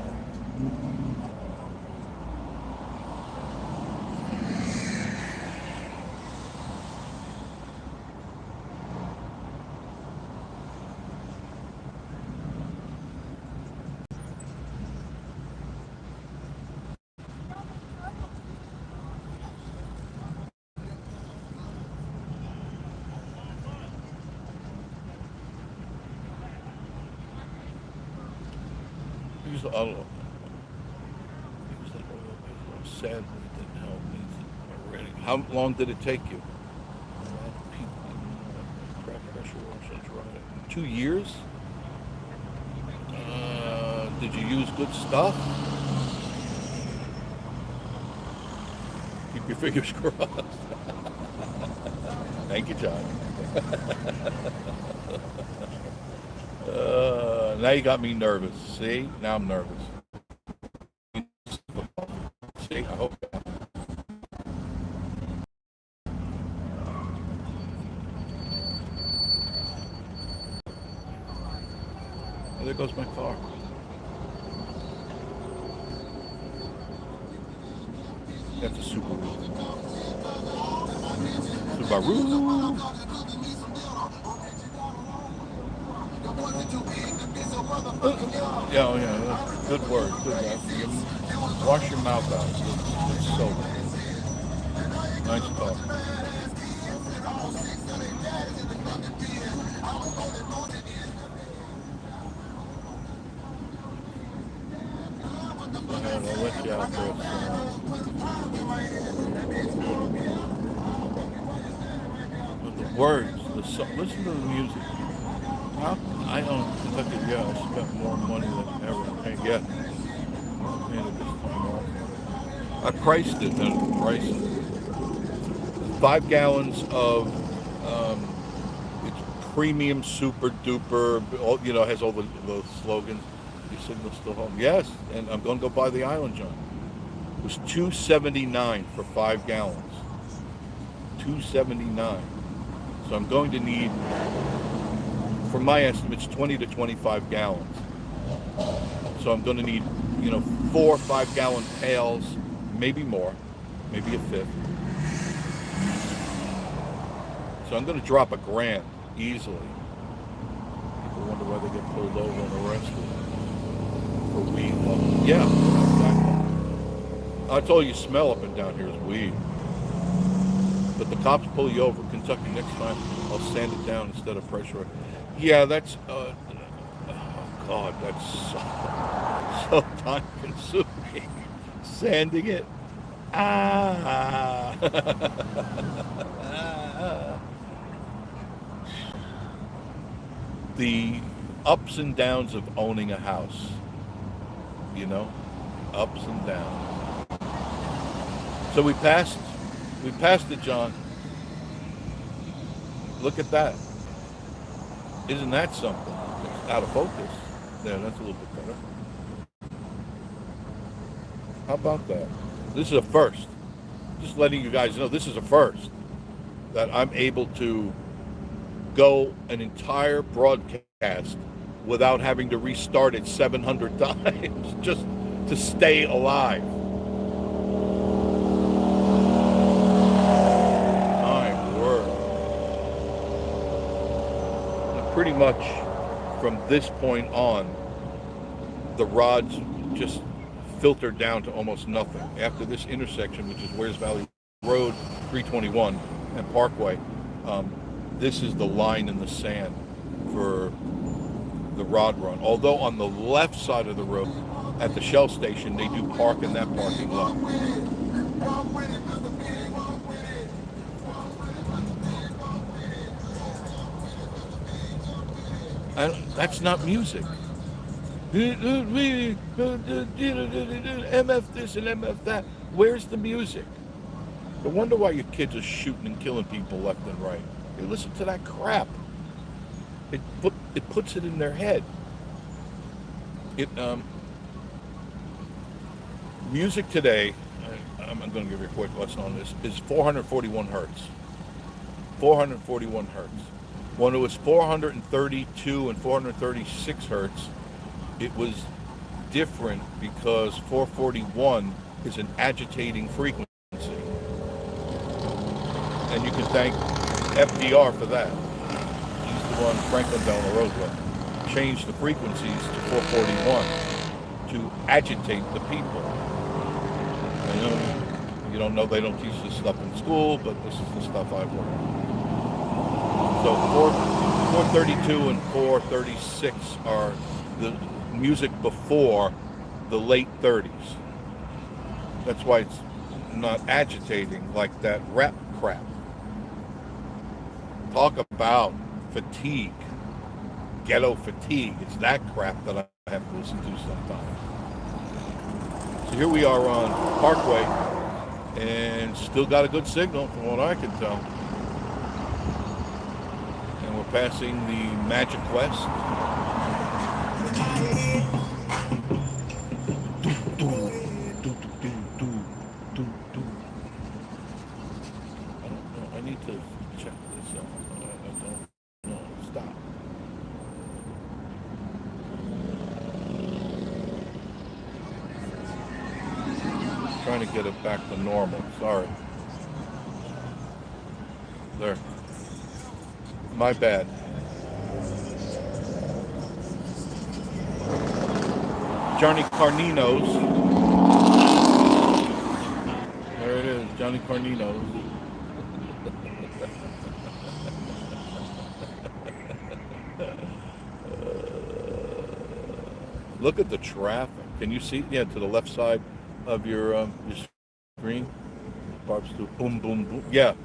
Sadly, it didn't help me already. How long did it take you? 2 years? Did you use good stuff? Keep your fingers crossed. Thank you, John. Now you got me nervous. See? Now I'm nervous. See? I hope. Oh, there goes my car. That's a Subaru. Subaru. Yeah, oh yeah, good word. Good word. Wash your mouth out. It's sober. Nice talk. I'll let you out there. The words, listen to the music. I don't think I spent more money than ever paid yet. I priced it and priced it. 5 gallons of it's premium super duper, you know, has all the slogans. Your signal's still home. Yes, and I'm going to go buy the Island John. It was $2.79 for 5 gallons. 279. So I'm going to need, for my estimates, 20 to 25 gallons. So I'm going to need, 4 or 5 gallon pails, maybe more, maybe a fifth. So I'm going to drop $1,000 easily. People wonder why they get pulled over and arrested for weed. Well, yeah, exactly. That's all you smell up and down here is weed. But the cops pull you over. Kentucky, next time I'll sand it down instead of pressure. Yeah, that's, oh God, that's so time consuming. Sanding it. The ups and downs of owning a house, ups and downs. So we passed it, John. Look at that. Isn't that something? It's out of focus. There, that's a little bit better. How about that? This is a first. Just letting you guys know, this is a first. That I'm able to go an entire broadcast without having to restart it 700 times just to stay alive. My word. And pretty much from this point on, the rods just filtered down to almost nothing. After this intersection, which is Wares Valley Road 321 and Parkway, this is the line in the sand for the rod run. Although on the left side of the road at the Shell station, they do park in that parking lot. And that's not music. MF this and MF that. Where's the music? No wonder why your kids are shooting and killing people left and right. They listen to that crap. It puts it in their head. Music today, I'm going to give you a quick lesson on this, is 441 hertz. 441 hertz. When it was 432 and 436 hertz, it was different because 441 is an agitating frequency. And you can thank FDR for that. He's the one Franklin Delano Roosevelt changed the frequencies to 441 to agitate the people. You don't know, they don't teach this stuff in school, but this is the stuff I've learned. So 432 and 436 are the music before the late 30s. That's why it's not agitating like that rap crap. Talk about fatigue, ghetto fatigue. It's that crap that I have to listen to sometimes. So here we are on Parkway, and still got a good signal from what I can tell. And we're passing the Magic West. I need to check this out. I don't know. Stop. Trying to get it back to normal. Sorry. There. My bad. Johnny Carnino's. There it is, Johnny Carnino's. Look at the traffic. Can you see? Yeah, to the left side of your screen. Barb's do boom, boom, boom. Yeah,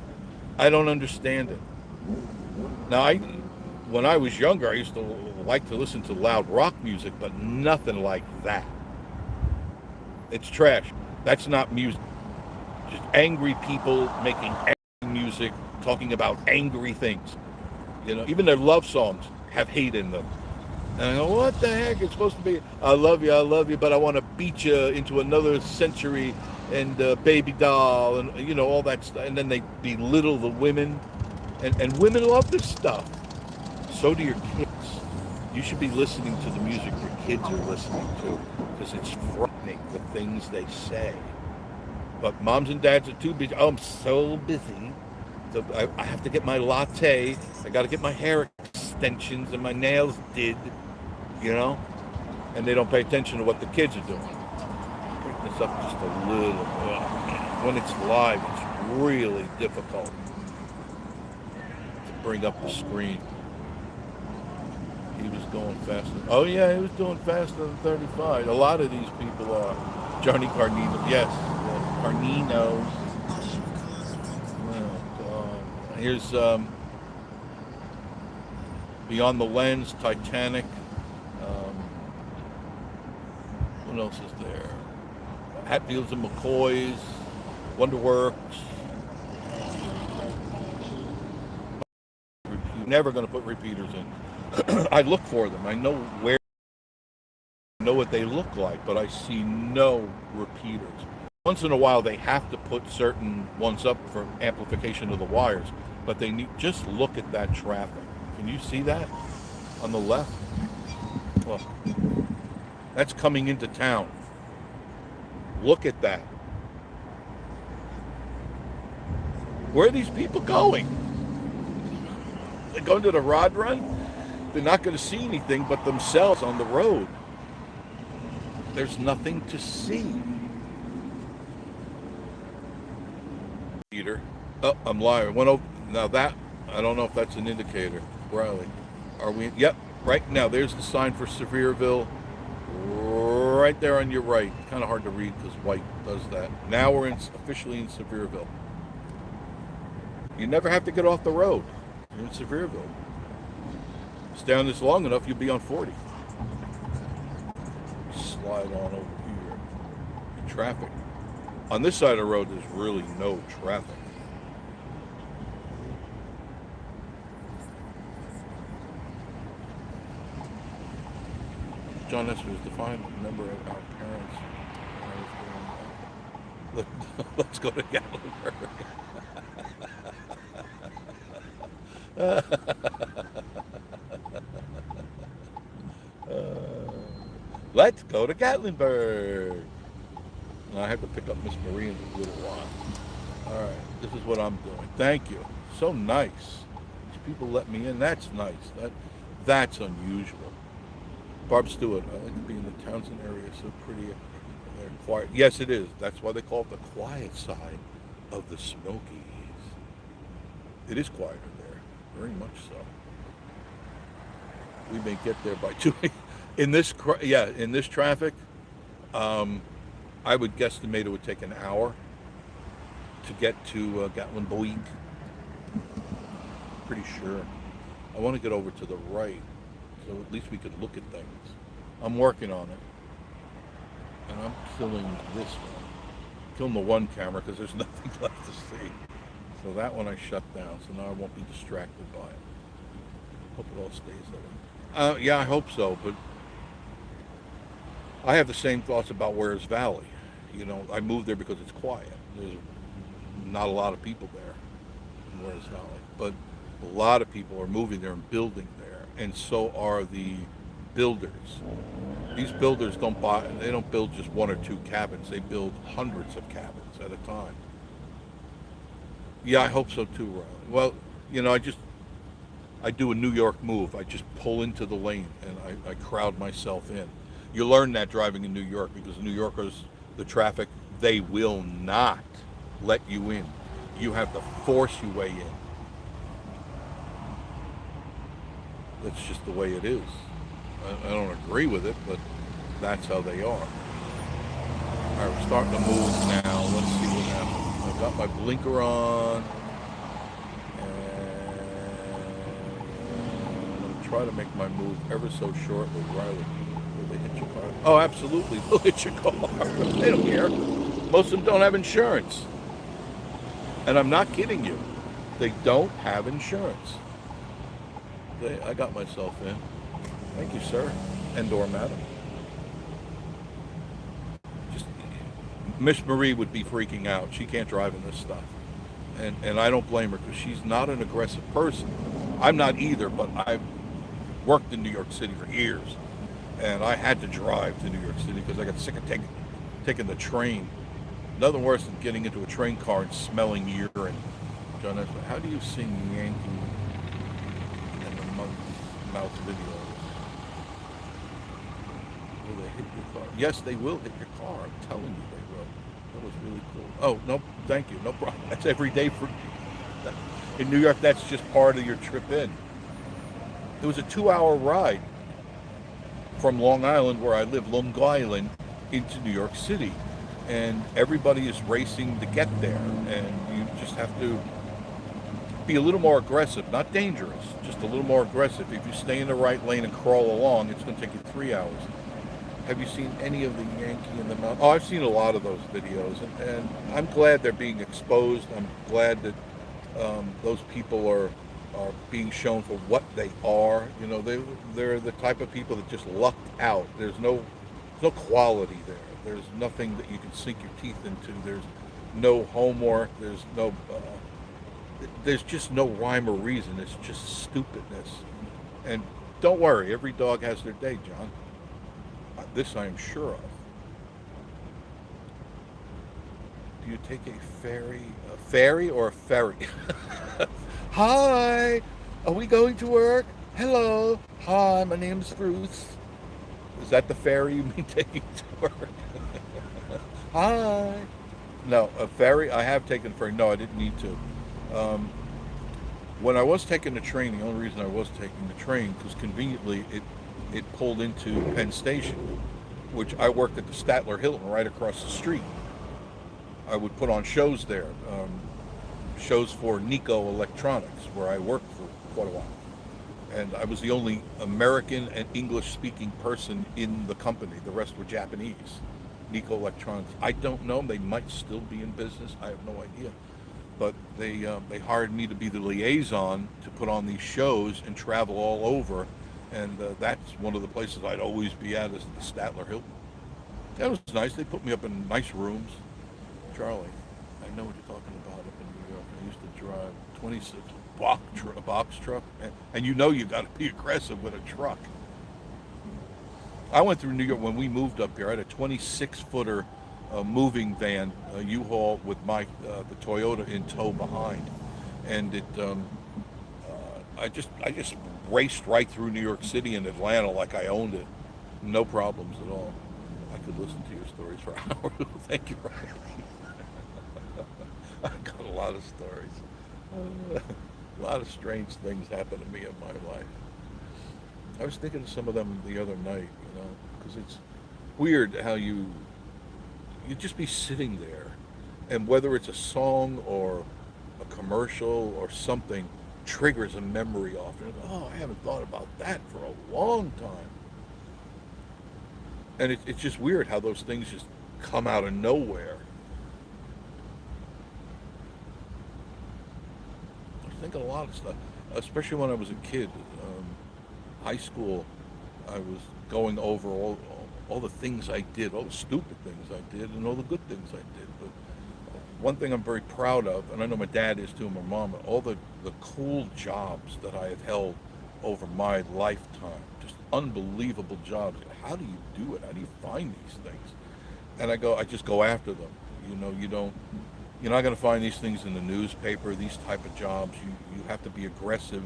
I don't understand it. Now, when I was younger, I used to like to listen to loud rock music, but nothing like that. It's trash. That's not music. Just angry people making angry music, talking about angry things. Even their love songs have hate in them. And I go, what the heck? It's supposed to be, I love you, but I want to beat you into another century and baby doll and all that stuff, and then they belittle the women, and women love this stuff. So do your kids. You should be listening to the music your kids are listening to, because it's frightening the things they say. But moms and dads are too busy. Oh, I'm so busy. So I have to get my latte. I got to get my hair extensions and my nails did, and they don't pay attention to what the kids are doing. Break this up just a little. When it's live, it's really difficult to bring up the screen. He was going faster. Oh yeah, he was doing faster than 35. A lot of these people are. Johnny Carnino, yes, Carninos. Oh God. Here's Beyond the Lens, Titanic. What else is there? Hatfields and McCoys, Wonderworks. Never going to put repeaters in. I look for them. I know what they look like, but I see no repeaters. Once in a while, they have to put certain ones up for amplification of the wires, but they need, just look at that traffic. Can you see that on the left? Look, that's coming into town. Look at that. Where are these people going? They're going to the rod run? They're not going to see anything but themselves on the road. There's nothing to see. Peter. Oh, I'm lying. Now that, I don't know if that's an indicator. Riley, are we? Yep, right now. There's the sign for Sevierville. Right there on your right. Kind of hard to read because white does that. Now we're officially in Sevierville. You never have to get off the road. You're in Sevierville. Stay on this long enough, you'll be on 40. Slide on over here. Traffic. On this side of the road, there's really no traffic. John S. was defined a member of our parents. Let's go to Gatlinburg. Let's go to Gatlinburg. I have to pick up Miss Marie in a little while. All right, this is what I'm doing. Thank you. So nice. These people let me in. That's nice. That's unusual. Barb Stewart, I like to be in the Townsend area. So pretty. They're quiet. Yes, it is. That's why they call it the quiet side of the Smokies. It is quieter there, very much so. We may get there by 2 in this traffic. I would guesstimate it would take an hour to get to Gatlinburg. Pretty sure. I want to get over to the right, so at least we could look at things. I'm working on it, and I'm killing this one. Killing the one camera because there's nothing left to see. So that one I shut down, so now I won't be distracted by it. Hope it all stays that way. Yeah, I hope so, but I have the same thoughts about Wears Valley. I moved there because it's quiet. There's not a lot of people there in Wears Valley, but a lot of people are moving there and building there, and so are the builders. These builders don't build just one or two cabins. They build hundreds of cabins at a time. Yeah, I hope so too, Riley. Well, I do a New York move. I just pull into the lane and I crowd myself in. You learn that driving in New York, because New Yorkers, the traffic, they will not let you in. You have to force your way in. That's just the way it is. I don't agree with it, but that's how they are. All right, we're starting to move now. Let's see what happens. I've got my blinker on. Try to make my move ever so shortly. Riley, will they hit your car? Oh, absolutely, they'll hit your car. They don't care. Most of them don't have insurance. And I'm not kidding you. They don't have insurance. I got myself in. Thank you, sir. And or madam. Just Miss Marie would be freaking out. She can't drive in this stuff. And I don't blame her because she's not an aggressive person. I'm not either, but I've worked in New York City for years. And I had to drive to New York City because I got sick of taking the train. Nothing worse than getting into a train car and smelling urine. John, how do you sing Yankee in the mouth videos? Will they hit your car? Yes, they will hit your car. I'm telling you they will. That was really cool. Oh, no, thank you. No problem. That's every day for in New York. That's just part of your trip in. It was a 2-hour ride from Long Island, where I live, Long Island, into New York City. And everybody is racing to get there. And you just have to be a little more aggressive, not dangerous, just a little more aggressive. If you stay in the right lane and crawl along, it's going to take you 3 hours. Have you seen any of the Yankee in the Mountain? Oh, I've seen a lot of those videos, and I'm glad they're being exposed. I'm glad that those people are being shown for what they are. You know, they're the type of people that just lucked out. There's no quality there. There's nothing that you can sink your teeth into. There's no homework. There's just no rhyme or reason. It's just stupidness. And don't worry, every dog has their day, John. This I am sure of. Do you take a ferry or a ferry? Hi, are we going to work? Hello. Hi, my name's Ruth. Is that the ferry you mean taking to work? Hi. No, a ferry. I have taken a ferry. No, I didn't need to. When I was taking the train, the only reason I was taking the train, because conveniently it pulled into Penn Station, which I worked at the Statler Hilton right across the street. I would put on shows there, shows for Nico Electronics, where I worked for quite a while. And I was the only American and English-speaking person in the company. The rest were Japanese. Nico Electronics. I don't know. They might still be in business. I have no idea. But they hired me to be the liaison to put on these shows and travel all over. And that's one of the places I'd always be at, is the Statler Hilton. That was nice. They put me up in nice rooms. Charlie, I know what you're talking about up in New York. I used to drive 26 box truck, and you know you got to be aggressive with a truck. I went through New York when we moved up here. I had a 26-footer moving van, U-Haul, with the Toyota in tow behind, and I just raced right through New York City and Atlanta like I owned it, no problems at all. I could listen to your stories for hours. Thank you, Ryan. I've got a lot of stories. A lot of strange things happen to me in my life. I was thinking of some of them the other night, because it's weird how you just be sitting there, and whether it's a song or a commercial or something triggers a memory off. And oh, I haven't thought about that for a long time. And it's just weird how those things just come out of nowhere. I think of a lot of stuff, especially when I was a kid. High school, I was going over all the things I did, all the stupid things I did, and all the good things I did. But one thing I'm very proud of, and I know my dad is too, and my mom, all the cool jobs that I have held over my lifetime. Just unbelievable jobs. How do you do it? How do you find these things? And I just go after them. You're not going to find these things in the newspaper, these type of jobs. You have to be aggressive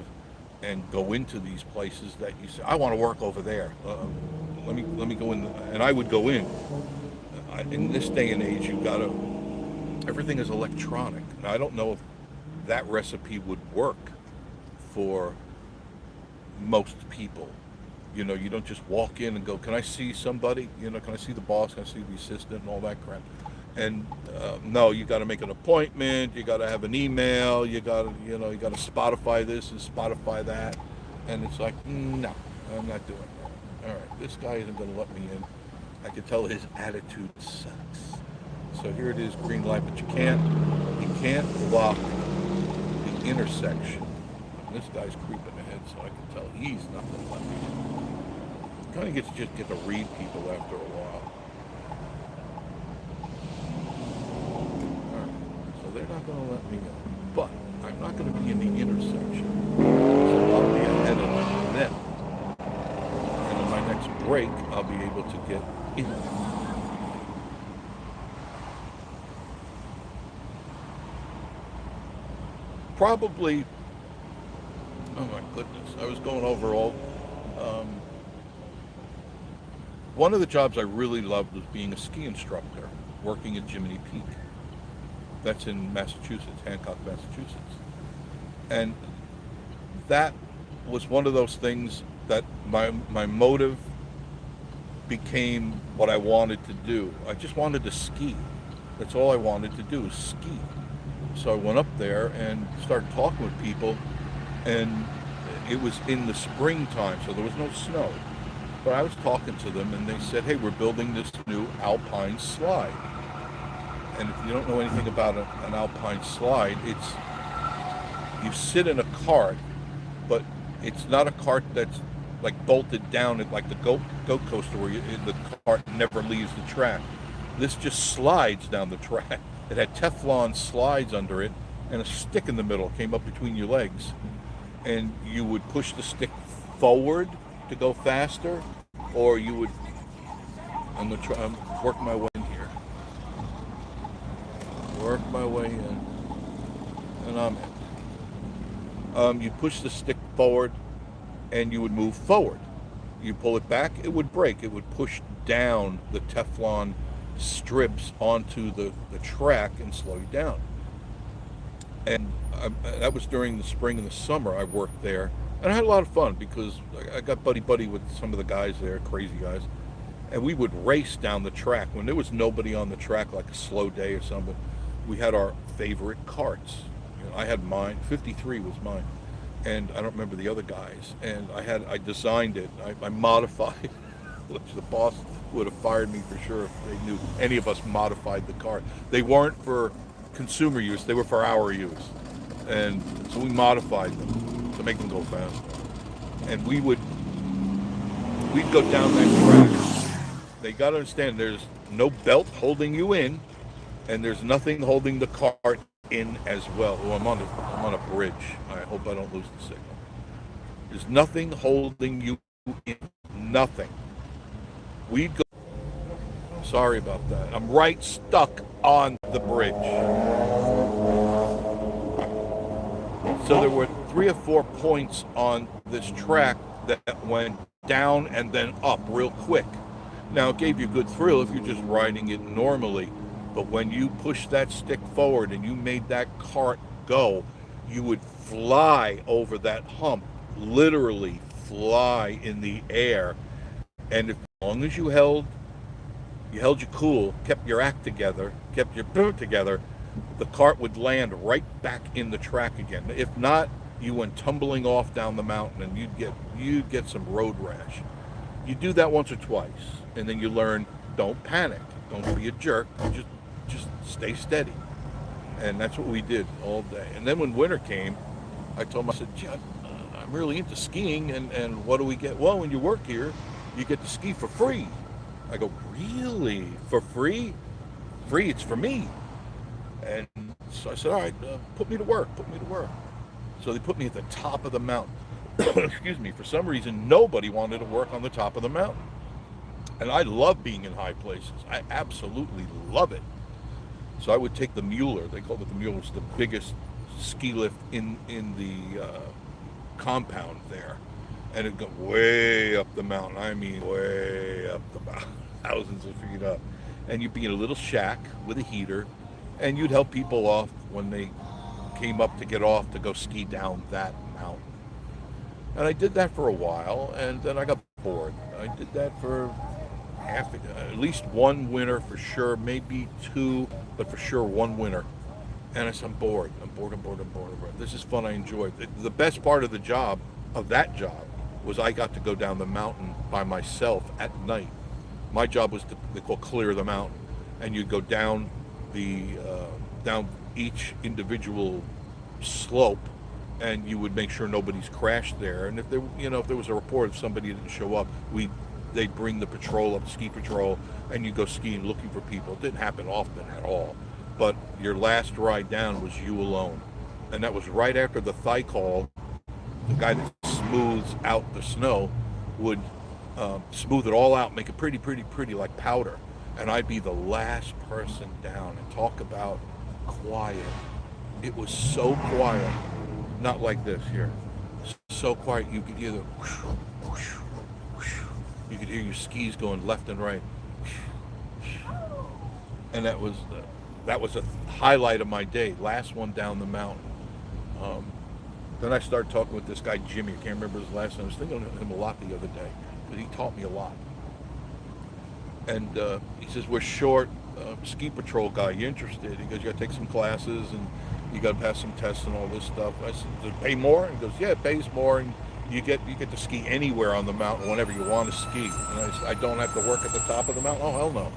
and go into these places that you say, I want to work over there. Let me go in. And I would go in. In this day and age, everything is electronic. And I don't know if that recipe would work for most people. You don't just walk in and go, can I see somebody? Can I see the boss? Can I see the assistant and all that crap? And no, you got to make an appointment. You got to have an email. You got to Spotify this and Spotify that. And it's like, no, I'm not doing that. All right, this guy isn't going to let me in. I can tell his attitude sucks. So here it is, green light, but you can't block the intersection. And this guy's creeping ahead, so I can tell he's not going to let me in. You kind of get to read people after a while. they're not going to let me in. But I'm not going to be in the intersection, so I'll be ahead of them. And in my next break, I'll be able to get in. Probably, oh my goodness, I was going over all, one of the jobs I really loved was being a ski instructor, working at Jiminy Peak. That's in Massachusetts, Hancock, Massachusetts. And that was one of those things that my motive became what I wanted to do. I just wanted to ski. That's all I wanted to do, is ski. So I went up there and started talking with people, and it was in the springtime, so there was no snow. But I was talking to them, and they said, hey, we're building this new alpine slide. And if you don't know anything about an alpine slide, it's, you sit in a cart, but it's not a cart that's like bolted down like the goat coaster where the cart never leaves the track. This just slides down the track. It had Teflon slides under it, and a stick in the middle came up between your legs. And you would push the stick forward to go faster, or you would, I'm working my way in here. Work my way in, and I'm in. You push the stick forward, and you would move forward. You pull it back, it would break. It would push down the Teflon strips onto the track and slow you down. And that was during the spring and the summer. I worked there, and I had a lot of fun because I got buddy with some of the guys there, crazy guys, and we would race down the track. When there was nobody on the track, like a slow day or something, we had our favorite carts. You know, I had mine, 53 was mine, and I don't remember the other guys. And I designed it, I modified, which the boss would have fired me for sure if they knew any of us modified the car. They weren't for consumer use, they were for our use. And so we modified them to make them go faster. And we'd go down that track. They got to understand there's no belt holding you in, and there's nothing holding the cart in as well. Oh, I'm on a bridge. I hope I don't lose the signal. There's nothing holding you in. Nothing. We'd go. Sorry about that. I'm right stuck on the bridge. So there were 3 or 4 points on this track that went down and then up real quick. Now, it gave you a good thrill if you're just riding it normally. But when you pushed that stick forward and you made that cart go, you would fly over that hump, literally fly in the air. And as long as you held your cool, kept your act together, kept your boot together, the cart would land right back in the track again. If not, you went tumbling off down the mountain, and you'd get some road rash. You do that once or twice, and then you learn, don't panic, don't be a jerk, you just stay steady. And that's what we did all day. And then when winter came, I told him, I said, gee, I'm really into skiing, and what do we get? Well, when you work here, you get to ski for free. I go, really? For free? Free, it's for me. And so I said, all right, put me to work. So they put me at the top of the mountain. Excuse me. For some reason, nobody wanted to work on the top of the mountain. And I love being in high places. I absolutely love it. So I would take the Mueller. They called it the Mueller. It's the biggest ski lift in the compound there. And it'd go way up the mountain. I mean, way up the mountain. Thousands of feet up. And you'd be in a little shack with a heater. And you'd help people off when they came up to get off to go ski down that mountain. And I did that for a while, and then I got bored. I did that for at least one winter for sure, maybe 2, but for sure one winter. And I said, I'm bored. This is fun, I enjoy it. The best part of that job, was I got to go down the mountain by myself at night. My job was to clear the mountain, and you'd go down down each individual slope, and you would make sure nobody's crashed there. And if there was a report of somebody didn't show up, they'd bring the patrol up, ski patrol, and you go skiing looking for people. It didn't happen often at all, but your last ride down was you alone. And that was right after the thigh call. The guy that smooths out the snow would smooth it all out, make it pretty, pretty, pretty like powder. And I'd be the last person down, and talk about quiet. It was so quiet, not like this here. So quiet, you could hear the whoosh, whoosh, whoosh. You could hear your skis going left and right. And that was a highlight of my day. Last one down the mountain. Then I started talking with this guy Jimmy. I can't remember his last name. I was thinking of him a lot the other day because he taught me a lot. And he says, "We're short ski patrol guy. You interested?" He goes, "You got to take some classes and you got to pass some tests and all this stuff." I said, "Does it pay more?" And he goes, "Yeah, it pays more, and you get to ski anywhere on the mountain whenever you want to ski." And I said, "I don't have to work at the top of the mountain?" "Oh, hell no."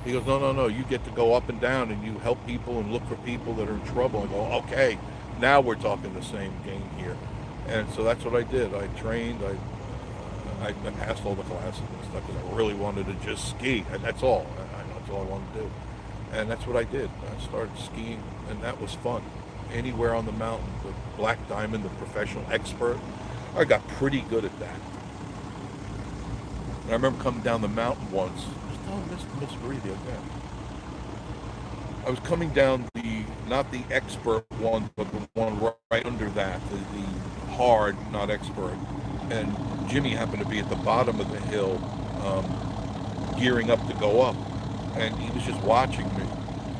He goes, no. You get to go up and down, and you help people and look for people that are in trouble." I go, "Okay, now we're talking the same game here." And so that's what I did. I trained. I passed all the classes and stuff because I really wanted to just ski. And that's all. That's all I wanted to do. And that's what I did. I started skiing, and that was fun. Anywhere on the mountain, the Black Diamond, the professional expert. I got pretty good at that. And I remember coming down the mountain once. Oh, Miss Marie the other day. I was coming down not the expert one, but the one right under that, the hard, not expert. And Jimmy happened to be at the bottom of the hill, gearing up to go up. And he was just watching me.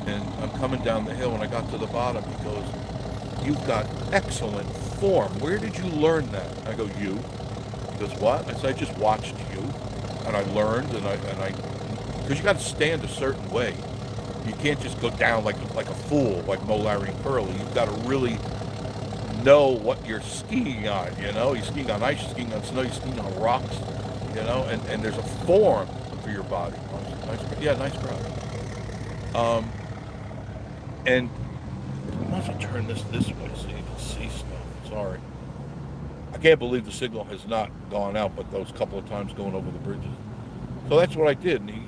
And I'm coming down the hill, and I got to the bottom. He goes, "You've got excellent form. Where did you learn that?" I go, "You." He goes, "What?" I said, "I just watched you, and I learned, and I, because you got to stand a certain way. You can't just go down like a fool, like Mo, Larry, and Curly. You've got to really know what you're skiing on. You know, you're skiing on ice, you're skiing on snow, you're skiing on rocks. You know, and there's a form for your body." Nice crowd. And I might as well turn this way so you can see stuff. Sorry. I can't believe the signal has not gone out, but those couple of times going over the bridges. So that's what I did. And he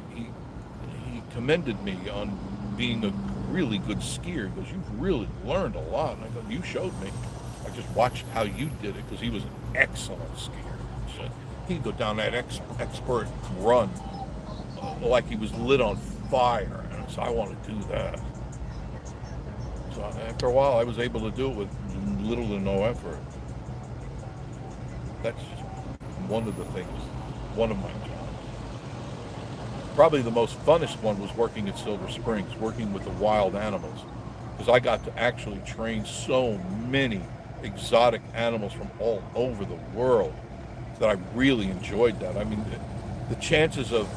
commended me on being a really good skier. He goes, "You've really learned a lot." And I go, "You showed me. I just watched how you did it," because he was an excellent skier. So he'd go down that expert run like he was lit on fire. And so I want to do that. So after a while, I was able to do it with little to no effort. That's just one of the things, one of my jobs. Probably the most funnest one was working at Silver Springs, working with the wild animals, because I got to actually train so many exotic animals from all over the world that I really enjoyed that. I mean, the chances of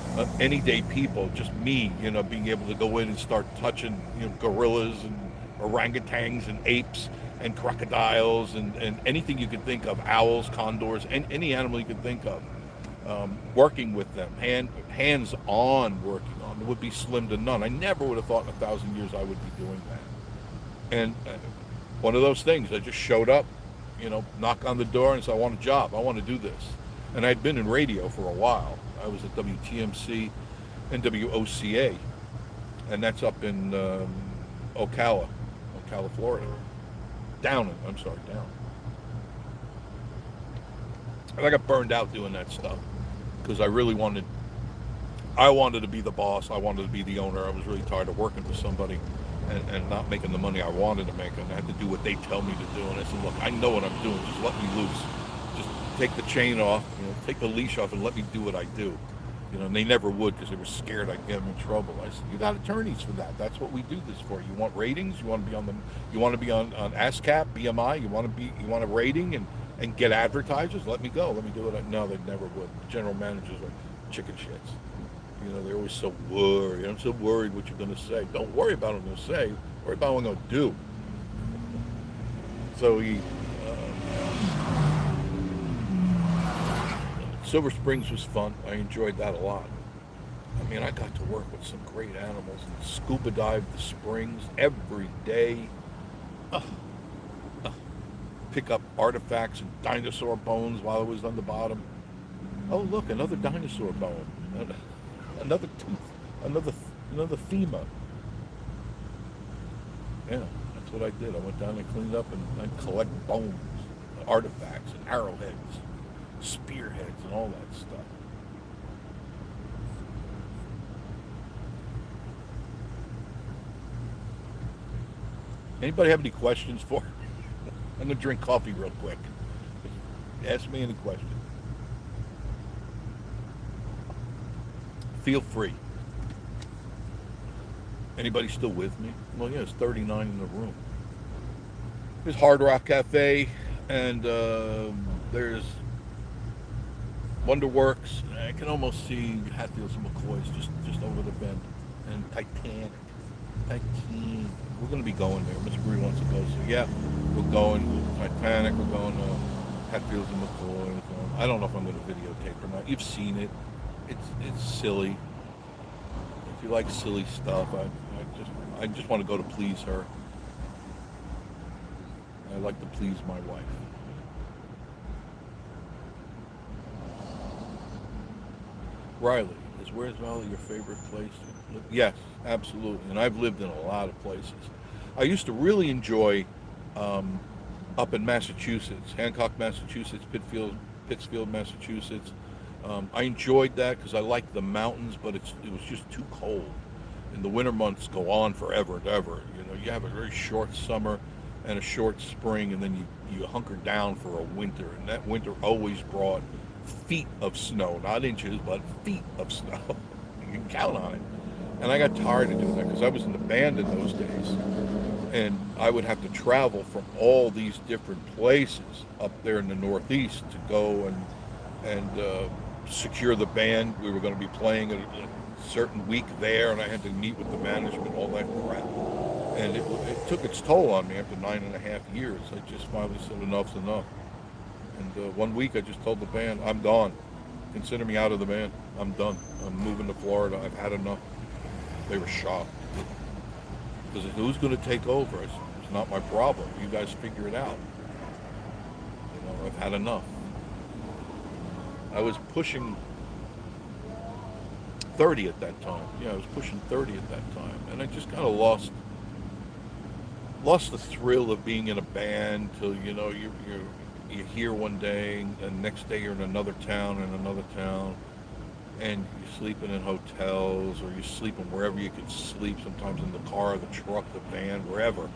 anyday people, just me, being able to go in and start touching, gorillas and orangutans and apes and crocodiles and anything you could think of, owls, condors, and any animal you could think of, working with them, hands-on working on them, would be slim to none. I never would have thought in 1,000 years I would be doing that. And one of those things, I just showed up, knock on the door and said, "I want a job, I want to do this." And I'd been in radio for a while. I was at WTMC and WOCA, and that's up in Ocala, Florida. Down. And I got burned out doing that stuff because I wanted to be the boss. I wanted to be the owner. I was really tired of working for somebody and not making the money I wanted to make, and I had to do what they tell me to do. And I said, "Look, I know what I'm doing. Just let me loose. Just take the chain off, take the leash off, and let me do what I do." And they never would because they were scared I'd get them in trouble. I said, "You got attorneys for that. That's what we do this for. You want ratings? You want to be on ASCAP, BMI? You want a rating and get advertisers? Let me go. Let me do it." No, they never would. General managers are chicken shits. They're always so worried. "I'm so worried what you're going to say." Don't worry about what I'm going to say. Worry about what I'm going to do. So Silver Springs was fun. I enjoyed that a lot. I mean, I got to work with some great animals and scuba dive the springs every day. Pick up artifacts and dinosaur bones while I was on the bottom. Oh, look, another dinosaur bone. Another tooth. Another femur. Yeah, that's what I did. I went down and cleaned up and I collect bones, artifacts, and arrowheads, spearheads, and all that stuff. Anybody have any questions for me? I'm gonna drink coffee real quick. Ask me any question. Feel free. Anybody still with me? Well, yeah, it's 39 in the room. There's Hard Rock Cafe, and there's Wonderworks. I can almost see Hatfields and McCoy's just over the bend, and Titanic. Titanic. We're going to be going there. Miss Bree wants to go, so yeah, we're going. Titanic. We're going to Hatfields and McCoy. I don't know if I'm going to videotape or not. You've seen it. It's silly. If you like silly stuff, I just want to go to please her. I like to please my wife. Riley, is Where's Valley your favorite place? Yes, absolutely. And I've lived in a lot of places. I used to really enjoy up in Massachusetts, Hancock, Massachusetts, Pittsfield, Massachusetts. I enjoyed that because I liked the mountains, but it was just too cold. And the winter months go on forever and ever. You know, you have a very short summer and a short spring, and then you hunker down for a winter. And that winter always brought feet of snow, not inches, but feet of snow. You can count on it. And I got tired of doing that because I was in the band in those days. And I would have to travel from all these different places up there in the Northeast to go and secure the band. We were going to be playing a certain week there, and I had to meet with the management, all that crap. And it took its toll on me after 9.5 years. I just finally said enough's enough. And one week I just told the band, I'm gone. Consider me out of the band. I'm done. I'm moving to Florida. I've had enough. They were shocked. Because who's going to take over? It's not my problem. You guys figure it out. You know, I've had enough. I was pushing 30 at that time. Yeah, I was pushing 30 at that time. And I just kind of lost the thrill of being in a band till, you know, you're here one day and next day you're in another town and you're sleeping in hotels or you're sleeping wherever you could sleep, sometimes in the car, the truck, the van, wherever.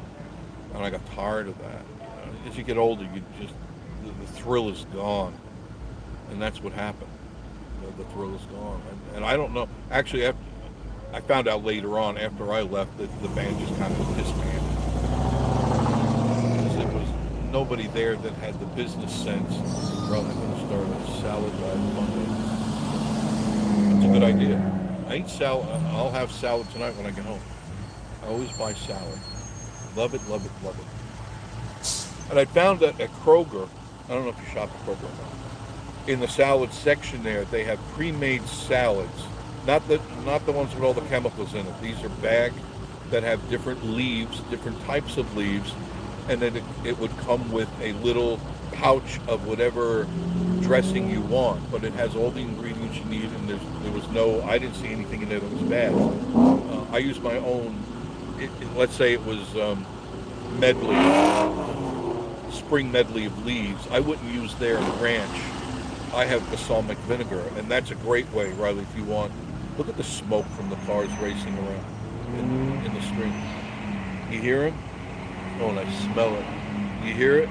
And I got tired of that. As you get older, the thrill is gone. And that's what happened. The thrill is gone. And I don't know. Actually, I found out later on after I left that the band just kind of disbanded. Because there was nobody there that had the business sense. Probably going to start a salad drive Monday. That's a good idea. I eat salad. I'll have salad tonight when I get home. I always buy salad. Love it, love it, love it. And I found that at Kroger, I don't know if you shop at Kroger or not, in the salad section there, they have pre-made salads. Not the ones with all the chemicals in it. These are bagged that have different leaves, different types of leaves, and then it would come with a little pouch of whatever dressing you want. But it has all the ingredients you need, and there was no, I didn't see anything in there that was bad. I used my own, let's say it was medley, spring medley of leaves. I wouldn't use their ranch. I have balsamic vinegar, and that's a great way, Riley, if you want. Look at the smoke from the cars racing around in the street. You hear it? Oh, and I smell it. You hear it?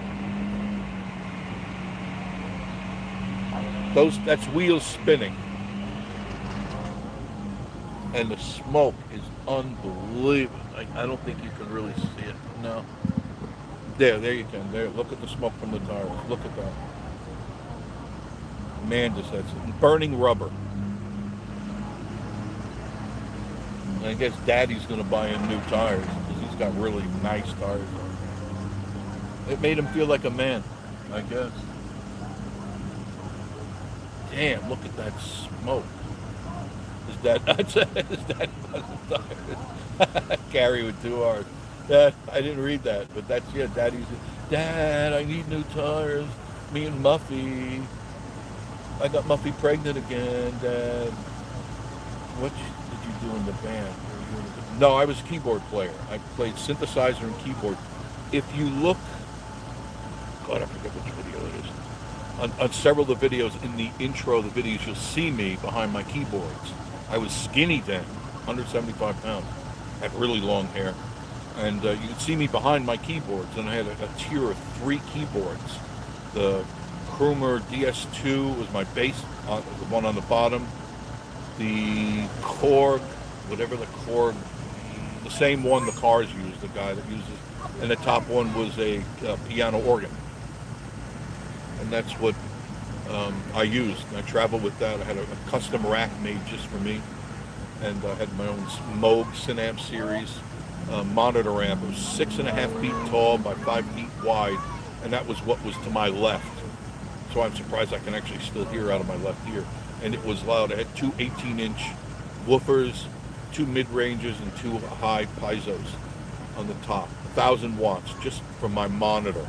That's wheels spinning. And the smoke is unbelievable. I don't think you can really see it. No. There you can. There, look at the smoke from the tires. Look at that. Man, just that's burning rubber. And I guess Daddy's going to buy him new tires because he's got really nice tires on. It made him feel like a man, I guess. Damn, look at that smoke. Is that tires? Gary with 2 R's. That, I didn't read that, but that's, yeah, Daddy's. Dad, I need new tires. Me and Muffy. I got Muffy pregnant again, Dad. What did you do in the band? No, I was a keyboard player. I played synthesizer and keyboard. If you look, God, I forget which video it is. On several of the videos, in the intro of the videos, you'll see me behind my keyboards. I was skinny then, 175 pounds. I had really long hair. And you could see me behind my keyboards. And I had a tier of 3 keyboards. The Krumer DS2 was my bass, the one on the bottom. The Korg, whatever the Korg, the same one the cars use, the guy that uses. And the top one was a piano organ. And that's what I used. I traveled with that. I had a custom rack made just for me. And I had my own Moog Synamp series monitor amp. It was 6.5 feet tall by 5 feet wide. And that was what was to my left. So I'm surprised I can actually still hear out of my left ear. And it was loud. I had 2 18-inch woofers, 2 mid-ranges, and 2 high piezos on the top. 1,000 watts just from my monitor.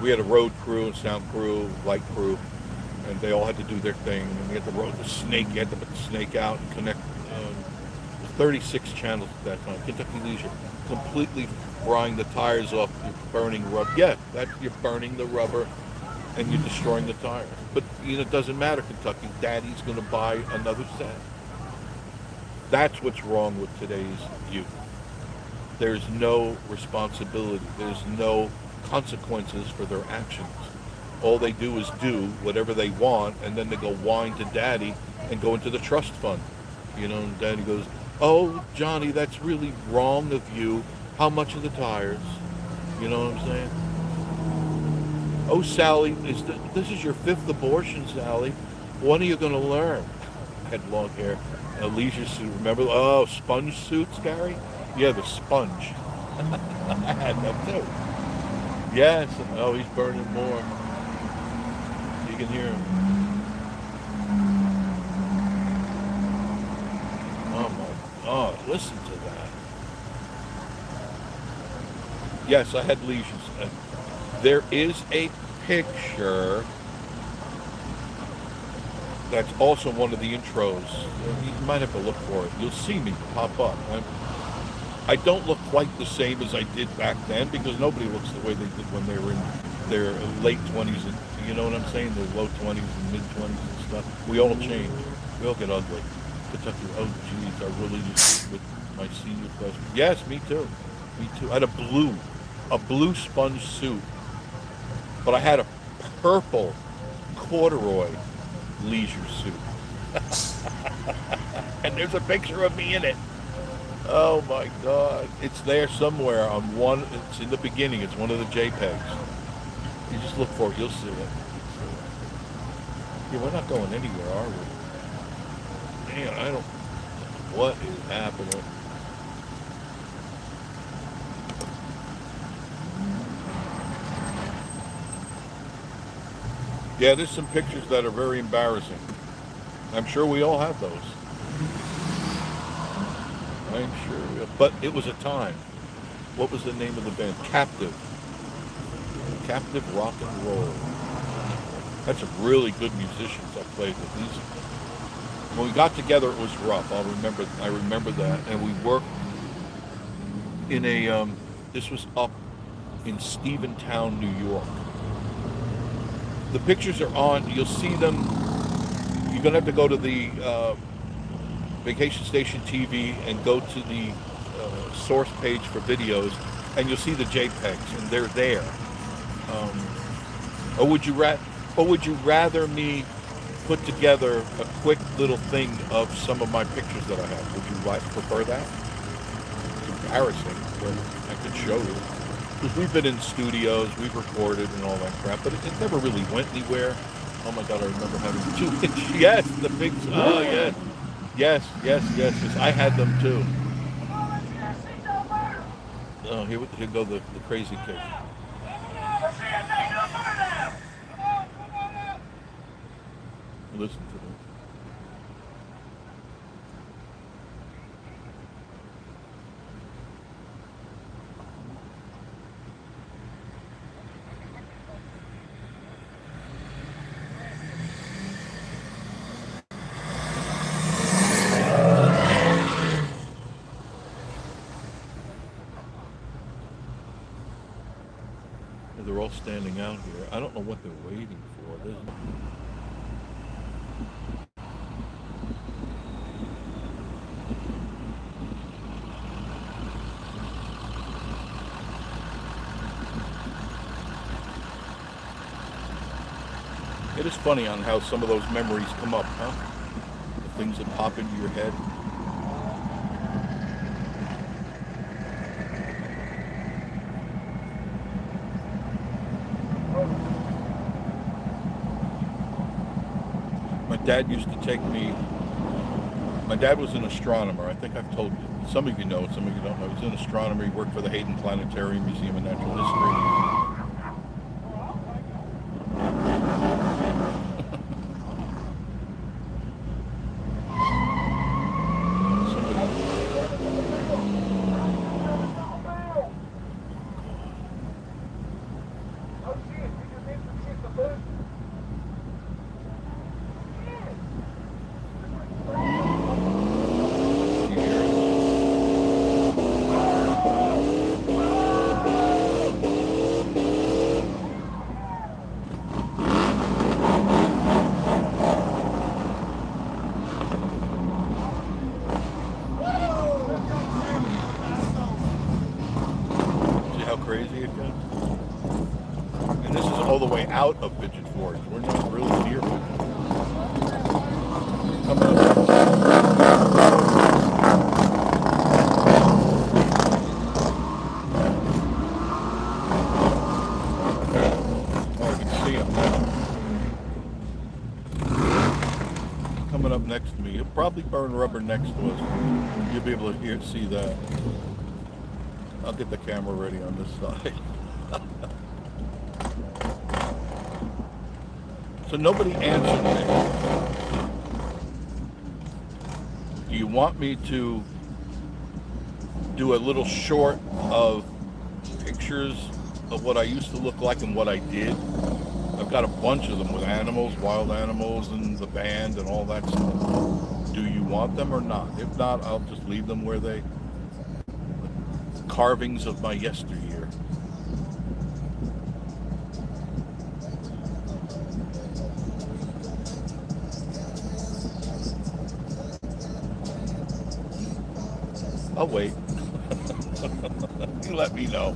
We had a road crew and sound crew, light crew, and they all had to do their thing. And we had the snake, you had to put the snake out and connect 36 channels at that time. Kentucky Leisure, completely frying the tires off. You're burning rubber. Yeah, you're burning the rubber, and you're destroying the tires. But it doesn't matter, Kentucky. Daddy's going to buy another set. That's what's wrong with today's youth. There's no responsibility. There's no consequences for their actions. All they do is do whatever they want, and then they go whine to Daddy and go into the trust fund. And Daddy goes, "Oh, Johnny, that's really wrong of you. How much are the tires?" You know what I'm saying? "Oh, Sally, this is your 5th abortion, Sally. When are you going to learn?" I had long hair. A leisure suit, remember? Oh, sponge suits, Gary? Yeah, the sponge. I had that too. Yes. Oh, he's burning more. You can hear him. Oh my God, listen to that. Yes, I had lesions. There is a picture that's also one of the intros. You might have to look for it. You'll see me pop up. I don't look quite the same as I did back then, because nobody looks the way they did when they were in their late 20s, and you know what I'm saying? Their low 20s and mid 20s and stuff. We all change. We all get ugly. Kentucky, oh geez, I really just with my senior class. Yes, me too. Me too. I had a blue sponge suit, but I had a purple corduroy leisure suit. And there's a picture of me in it. Oh my God. It's there somewhere on one, it's in the beginning. It's one of the JPEGs. You just look for it, you'll see it. Yeah, we're not going anywhere, are we? Man, I don't, what is happening? Yeah, there's some pictures that are very embarrassing. I'm sure we all have those. I'm sure. But it was a time. What was the name of the band? Captive. Captive Rock and Roll. That's some really good musicians I played with. When we got together, it was rough. I remember that. And we worked in a, this was up in Steventown, New York. The pictures are on, you'll see them. You're going to have to go to the Vacation Station TV and go to the source page for videos, and you'll see the JPEGs, and they're there. Or would you rather me put together a quick little thing of some of my pictures that I have? Would you prefer that? It's embarrassing, but I could show you. Because we've been in studios, we've recorded and all that crap, but it never really went anywhere. Oh my God, I remember having 2-inch. Yes, the big, oh yeah. Yes. I had them too. Oh, here go the crazy kids. Listen to them. standing out here. I don't know what they're waiting for. It is funny on how some of those memories come up, huh? The things that pop into your head. My dad used to take me. My dad was an astronomer. I think I've told you. Some of you know, some of you don't know. He was an astronomer. He worked for the Hayden Planetarium Museum of Natural History. Crazy it gets. And this is all the way out of Pigeon Forge. We're not really near it. Come on. Oh, you can see him now. Coming up next to me. He'll probably burn rubber next to us. You'll be able to see that. I'll get the camera ready on this side. So nobody answered me. Do you want me to do a little short of pictures of what I used to look like and what I did? I've got a bunch of them with animals, wild animals, and the band and all that stuff. Do you want them or not? If not, I'll just leave them where they... Carvings of my yesteryear. I'll wait. You let me know.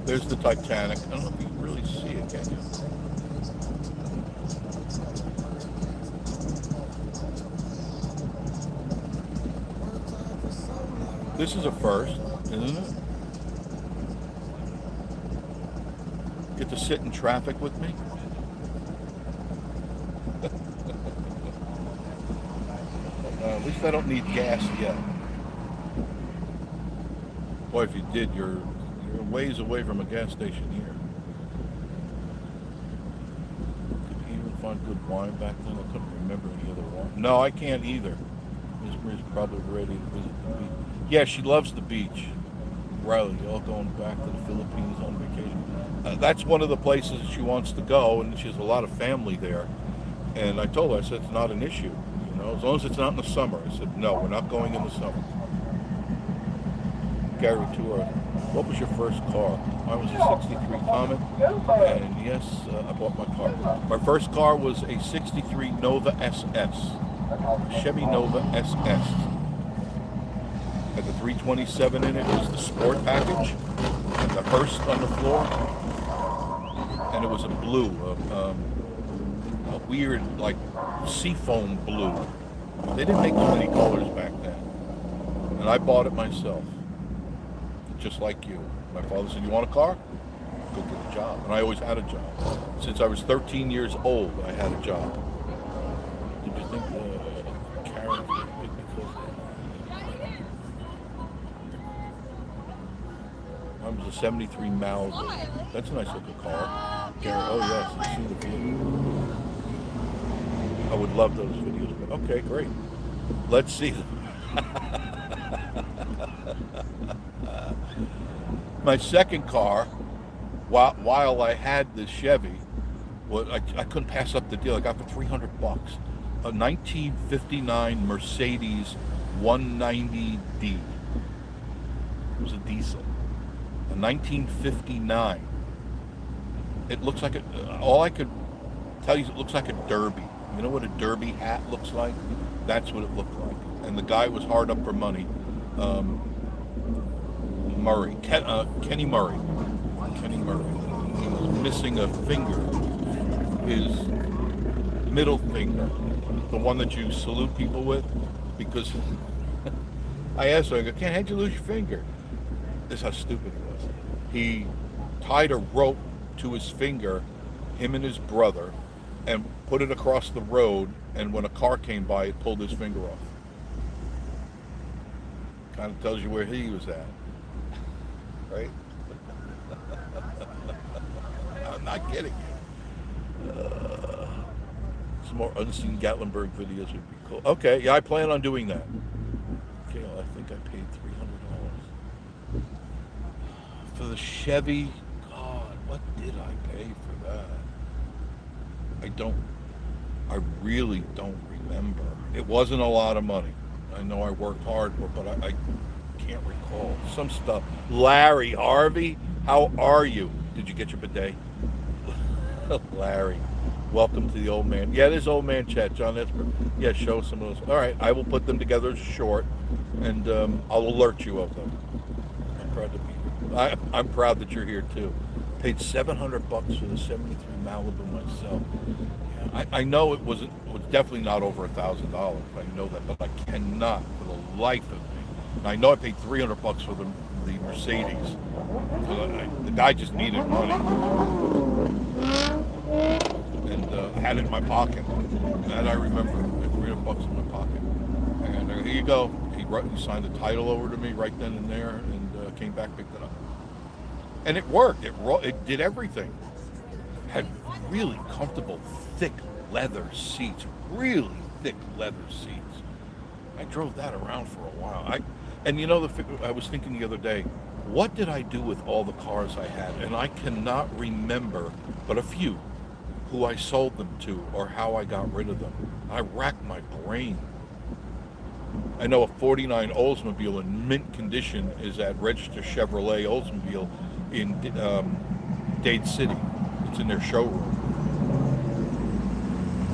There's the Titanic. I don't know if you can really see it, can you? This is a first, isn't it? Get to sit in traffic with me? At least I don't need gas yet. Boy, if you did, you're ways away from a gas station here. Could you even find good wine back then? I couldn't remember any other wine. No, I can't either. Miss Marie's probably ready to visit the beach. Yeah, she loves the beach. Riley, y'all going back to the Philippines on vacation. That's one of the places she wants to go, and she has a lot of family there. And I told her, I said, it's not an issue. You know, as long as it's not in the summer. I said, no, we're not going in the summer. Gary Tour. What was your first car? Mine was a 63 Comet, and yes, I bought my car. My first car was a 63 Nova SS, Chevy Nova SS. Had the 327 in it. It was the sport package, and the hearse on the floor, and it was a blue, a weird, like, seafoam blue. They didn't make too many colors back then, and I bought it myself. Just like you. My father said, you want a car? Go get a job. And I always had a job. Since I was 13 years old, I had a job. Did you think Karen was big because I was a 73 Malibu. That's a nice looking car. Karen, oh yes, you see the video. I would love those videos. But okay, great. Let's see them. My second car while I had this Chevy, I couldn't pass up the deal. I got for $300, a 1959 Mercedes 190D. It was a diesel, a 1959. It looks like all I could tell you, it looks like a derby. You know what a derby hat looks like? That's what it looked like. And the guy was hard up for money. Murray, Kenny Murray. Kenny Murray. He was missing a finger. His middle finger, the one that you salute people with, because I asked him, I go, Ken, how'd you lose your finger? This is how stupid he was. He tied a rope to his finger, him and his brother, and put it across the road, and when a car came by, it pulled his finger off. Kind of tells you where he was at, right? I'm not kidding you. Some more unseen Gatlinburg videos would be cool. Okay, yeah, I plan on doing that. Okay, well, I think I paid $300 for the Chevy. God, what did I pay for that? I really don't remember. It wasn't a lot of money. I know I worked hard for it, but I can't recall. Some stuff. Larry Harvey, how are you? Did you get your bidet? Larry, welcome to the old man. Yeah, this old man chat, John Esper. Yeah, show some of those. All right, I will put them together as a short, and I'll alert you of them. I'm proud to be. I'm proud that you're here too. Paid $700 for the '73 Malibu myself. Yeah, I know it was definitely not over $1,000. I know that, but I cannot for the life of me. And I know I paid $300 for the Mercedes. So the guy just needed money, and I had it in my pocket. That I remember. I had $300 in my pocket, and here you go. He signed the title over to me right then and there, and came back, picked it up. And it worked. It did everything. Had really comfortable, thick leather seats. Really thick leather seats. I drove that around for a while. And you know, I was thinking the other day, what did I do with all the cars I had? And I cannot remember, but a few, who I sold them to or how I got rid of them. I racked my brain. I know a '49 Oldsmobile in mint condition is at Register Chevrolet Oldsmobile in Dade City. It's in their showroom.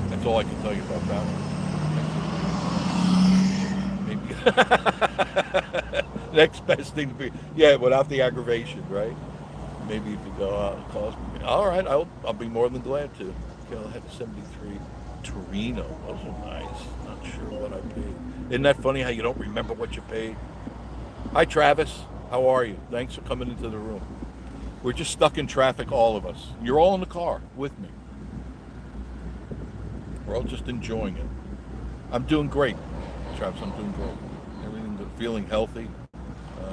That's all I can tell you about that one. Maybe next best thing to be, yeah, without the aggravation, right? Maybe if you go out and cost me. All right, I'll be more than glad to. Okay, I had a '73 Torino. Those are nice. Not sure what I paid. Isn't that funny how you don't remember what you paid? Hi, Travis. How are you? Thanks for coming into the room. We're just stuck in traffic, all of us. You're all in the car with me. We're all just enjoying it. I'm doing great, Travis. I'm doing great. Everything good. Feeling healthy.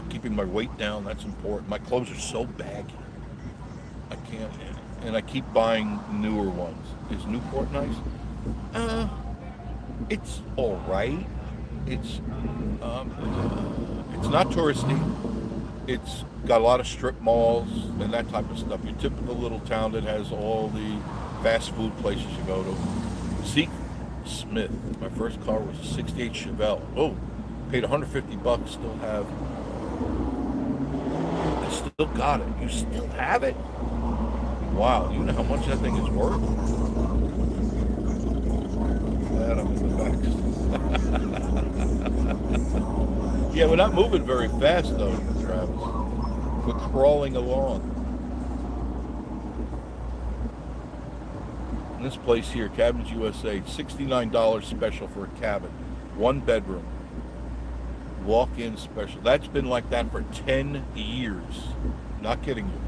Keeping my weight down. That's important. My clothes are so baggy. I can't. And I keep buying newer ones. Is Newport nice? It's all right. It's not touristy. It's got a lot of strip malls and that type of stuff. Your typical little town that has all the fast food places you go to. Zeke Smith. My first car was a '68 Chevelle. Oh, paid $150. Still have. I still got it. You still have it? Wow. You know how much that thing is worth? Glad I'm in the back. Yeah, we're not moving very fast though, Travis. We're crawling along. And this place here, Cabins USA, $69 special for a cabin. 1 bedroom. Walk-in special. That's been like that for 10 years. Not kidding you.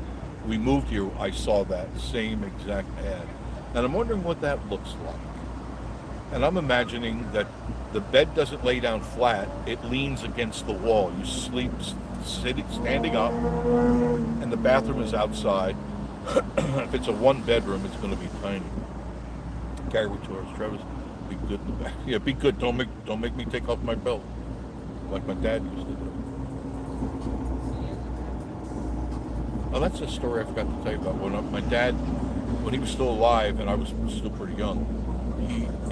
We moved here, I saw that same exact ad. And I'm wondering what that looks like. And I'm imagining that the bed doesn't lay down flat, it leans against the wall. You sleep standing up, and the bathroom is outside. If it's a 1 bedroom, it's going to be tiny. Gary Torres, Travis, be good in the back. Yeah, be good. Don't make me take off my belt, like my dad used to do. Oh, that's a story I forgot to tell you about. My dad, when he was still alive, and I was still pretty young,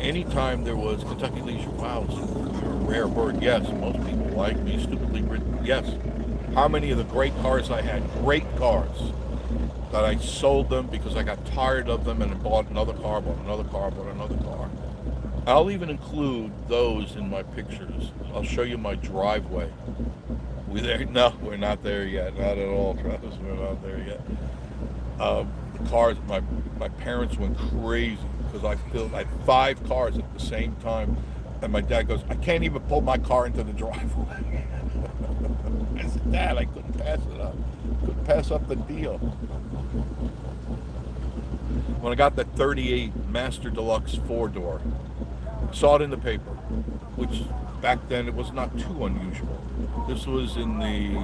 anytime there was Kentucky Leisure, wow, you're a rare bird. Yes, most people like me, stupidly written. Yes. How many of the great cars I had, great cars, that I sold them because I got tired of them and bought another car, bought another car, bought another car. I'll even include those in my pictures. I'll show you my driveway. We there? No, we're not there yet. Not at all, Travis. We're not there yet. The cars, my parents went crazy because I had 5 cars at the same time, and my dad goes, I can't even pull my car into the driveway. I said, Dad, I couldn't pass it up. Couldn't pass up the deal. When I got that 38 Master Deluxe 4-door, saw it in the paper, which back then it was not too unusual. This was in the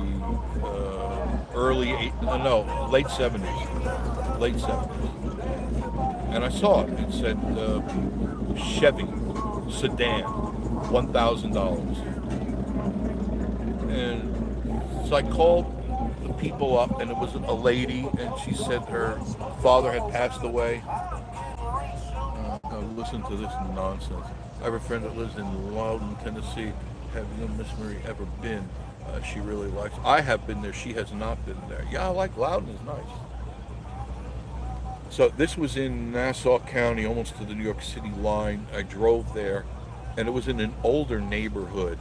late 70s. Late 70s. And I saw it. It said Chevy sedan, $1,000. And so I called the people up, and it was a lady, and she said her father had passed away. Listen to this nonsense. I have a friend that lives in Loudon, Tennessee. Have you, Miss Marie, ever been? She really likes. I have been there. She has not been there. Yeah, I like Loudon. It's nice. So this was in Nassau County, almost to the New York City line. I drove there, and it was in an older neighborhood.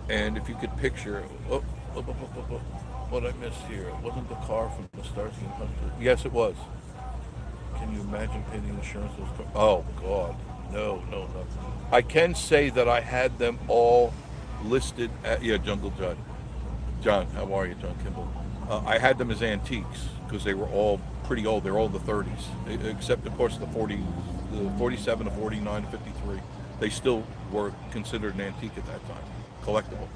And if you could picture, what I missed here. It wasn't the car from the Starsky and Hutch. Yes, it was. Can you imagine paying the insurance? Oh, God. No. I can say that I had them all listed at, Jungle John. John, how are you, John Kimball? I had them as antiques because they were all pretty old. They're all in the 30s, except, of course, the 47 to 49 to 53. They still were considered an antique at that time, collectible.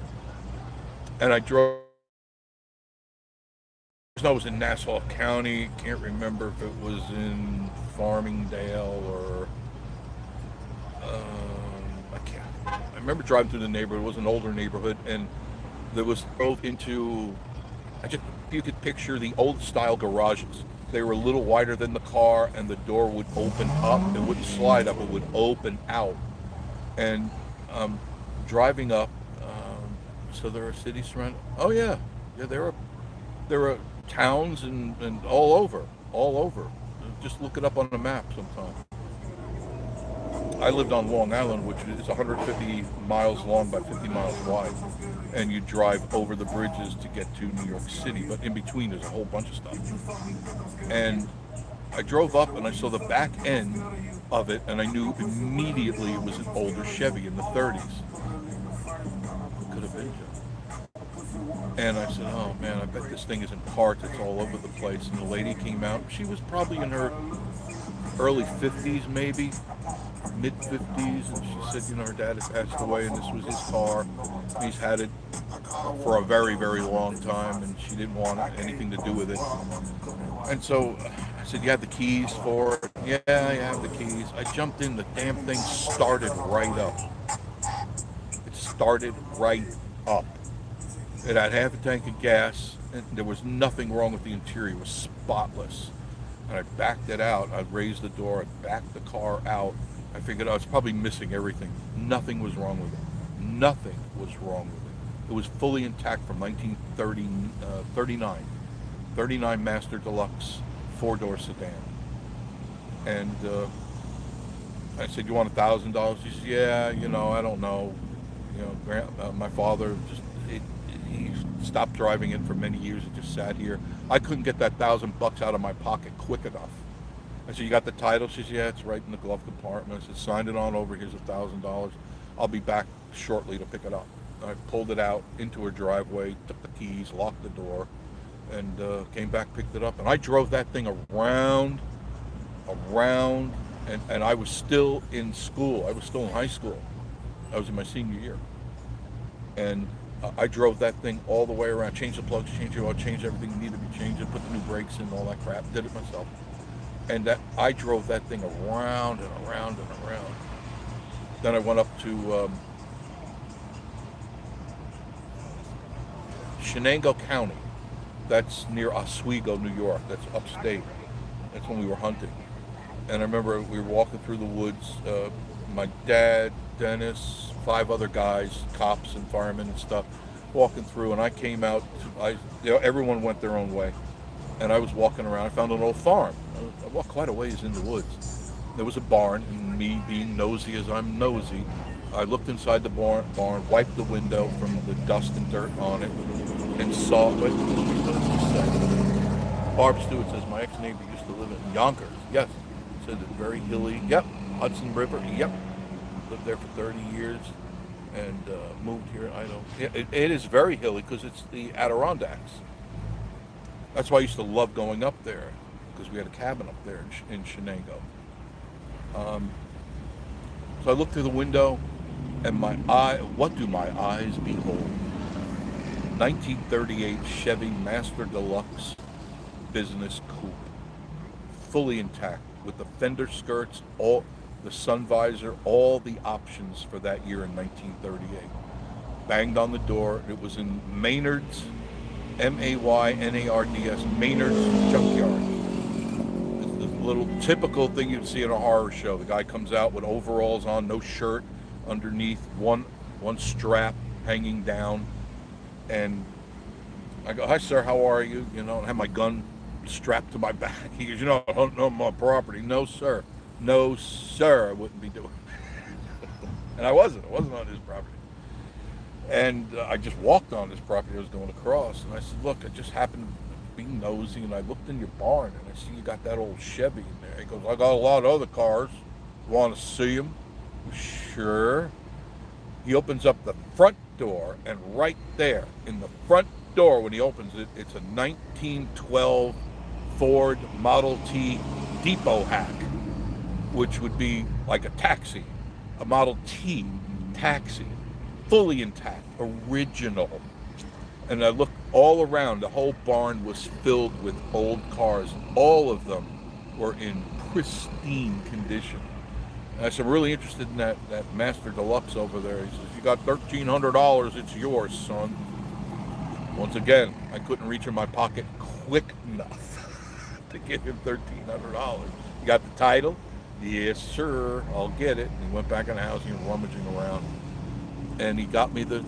And I drove. I was in Nassau County. Can't remember if it was in Farmingdale or I can't. I remember driving through the neighborhood. It was an older neighborhood, and there was drove into. You could picture the old style garages. They were a little wider than the car, and the door would open up. It wouldn't slide up. It would open out. And driving up. So there are cities surrounded. Oh yeah. There are towns and all over. Just look it up on a map sometime. I lived on Long Island, which is 150 miles long by 50 miles wide, and you drive over the bridges to get to New York City, but in between there's a whole bunch of stuff. And I drove up and I saw the back end of it, and I knew immediately it was an older Chevy in the 30s. It could have been Joe. And I said, oh man, I bet this thing is in parts. It's all over the place. And the lady came out. She was probably in her early 50s, maybe, mid 50s. And she said, her dad had passed away and this was his car. He's had it for a very, very long time, and she didn't want anything to do with it. And so I said, you have the keys for it? Yeah, I have the keys. I jumped in. The damn thing started right up. It started right up. It had half a tank of gas, and there was nothing wrong with the interior. It was spotless. And I backed it out. I raised the door. I backed the car out. I figured I was probably missing everything. Nothing was wrong with it. Nothing was wrong with it. It was fully intact from 1939. 39 Master Deluxe 4-door sedan. And I said, you want $1,000? She said, yeah, I don't know. My father just, he stopped driving it for many years. It just sat here. I couldn't get that $1,000 out of my pocket quick enough. I said, you got the title? She said, yeah, it's right in the glove compartment. I said, sign it on over. Here's $1,000. I'll be back shortly to pick it up. I pulled it out into her driveway, took the keys, locked the door, and came back, picked it up. And I drove that thing around, and I was still in school. I was still in high school. I was in my senior year. And I drove that thing all the way around, changed the plugs, changed the oil, changed everything that needed to be changed, put the new brakes in, all that crap, did it myself. And I drove that thing around and around and around. Then I went up to Shenango County, That's near Oswego, New York. That's upstate. That's when we were hunting. And I remember we were walking through the woods. My dad, Dennis, 5 other guys, cops and firemen and stuff, walking through. And I came out. Everyone went their own way, and I was walking around. I found an old farm. I walked quite a ways in the woods. There was a barn, and me being nosy as I'm nosy, I looked inside the barn, wiped the window from the dust and dirt on it, and saw. What does it say? Barb Stewart says my ex-neighbor used to live in Yonkers. Yes. Said it's very hilly. Yep. Hudson River. Yep. Lived there for 30 years and moved here. I don't. It is very hilly because it's the Adirondacks. That's why I used to love going up there because we had a cabin up there in Shenango. So I looked through the window, and what do my eyes behold? 1938 Chevy Master Deluxe business coupe, fully intact, with the fender skirts, all the sun visor, all the options for that year in 1938. Banged on the door. It was in Maynard's, Maynards, Maynard's junkyard. It's the little typical thing you'd see in a horror show. The guy comes out with overalls on, no shirt underneath, one strap hanging down, and I go, "Hi, sir, how are you?" And I have my gun strapped to my back. He goes, "I don't know my property." "No, sir. No, sir, I wouldn't be doing it." And I wasn't on his property. And I just walked on this property I was going across, and I said, "Look, I just happened to be nosy, and I looked in your barn, and I see you got that old Chevy in there." He goes, "I got a lot of other cars. Want to see them?" "Sure." He opens up the front door, and right there in the front door, when he opens it, it's a 1912 Ford Model T depot hack, which would be like a taxi, a Model T taxi, fully intact, original. And I looked all around. The whole barn was filled with old cars. All of them were in pristine condition. And I said, "I'm really interested in that Master Deluxe over there." He says, "You got $1,300, it's yours, son." Once again, I couldn't reach in my pocket quick enough to give him $1,300. "You got the title?" "Yes, sir, I'll get it." And he went back in the house and he was rummaging around. And he got me the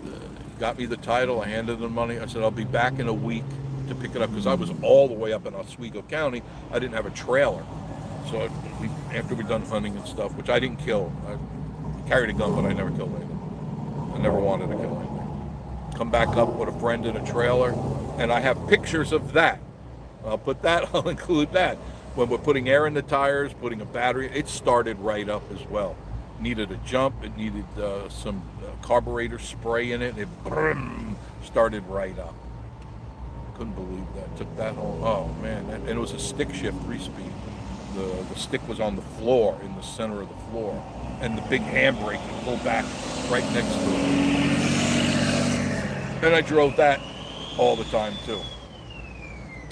title. I handed him the money. I said, "I'll be back in a week to pick it up," because I was all the way up in Oswego County. I didn't have a trailer. So after we'd done hunting and stuff, which I didn't kill. I carried a gun, but I never killed anything. I never wanted to kill anything. Come back up with a friend in a trailer, and I have pictures of that. I'll include that. When we're putting air in the tires, putting a battery, it started right up as well. Needed a jump. It needed some carburetor spray in it. It started right up. Couldn't believe that. Took that whole, oh man, and it was a stick shift 3-speed. The stick was on the floor, in the center of the floor, and the big handbrake you pull back right next to it. And I drove that all the time too.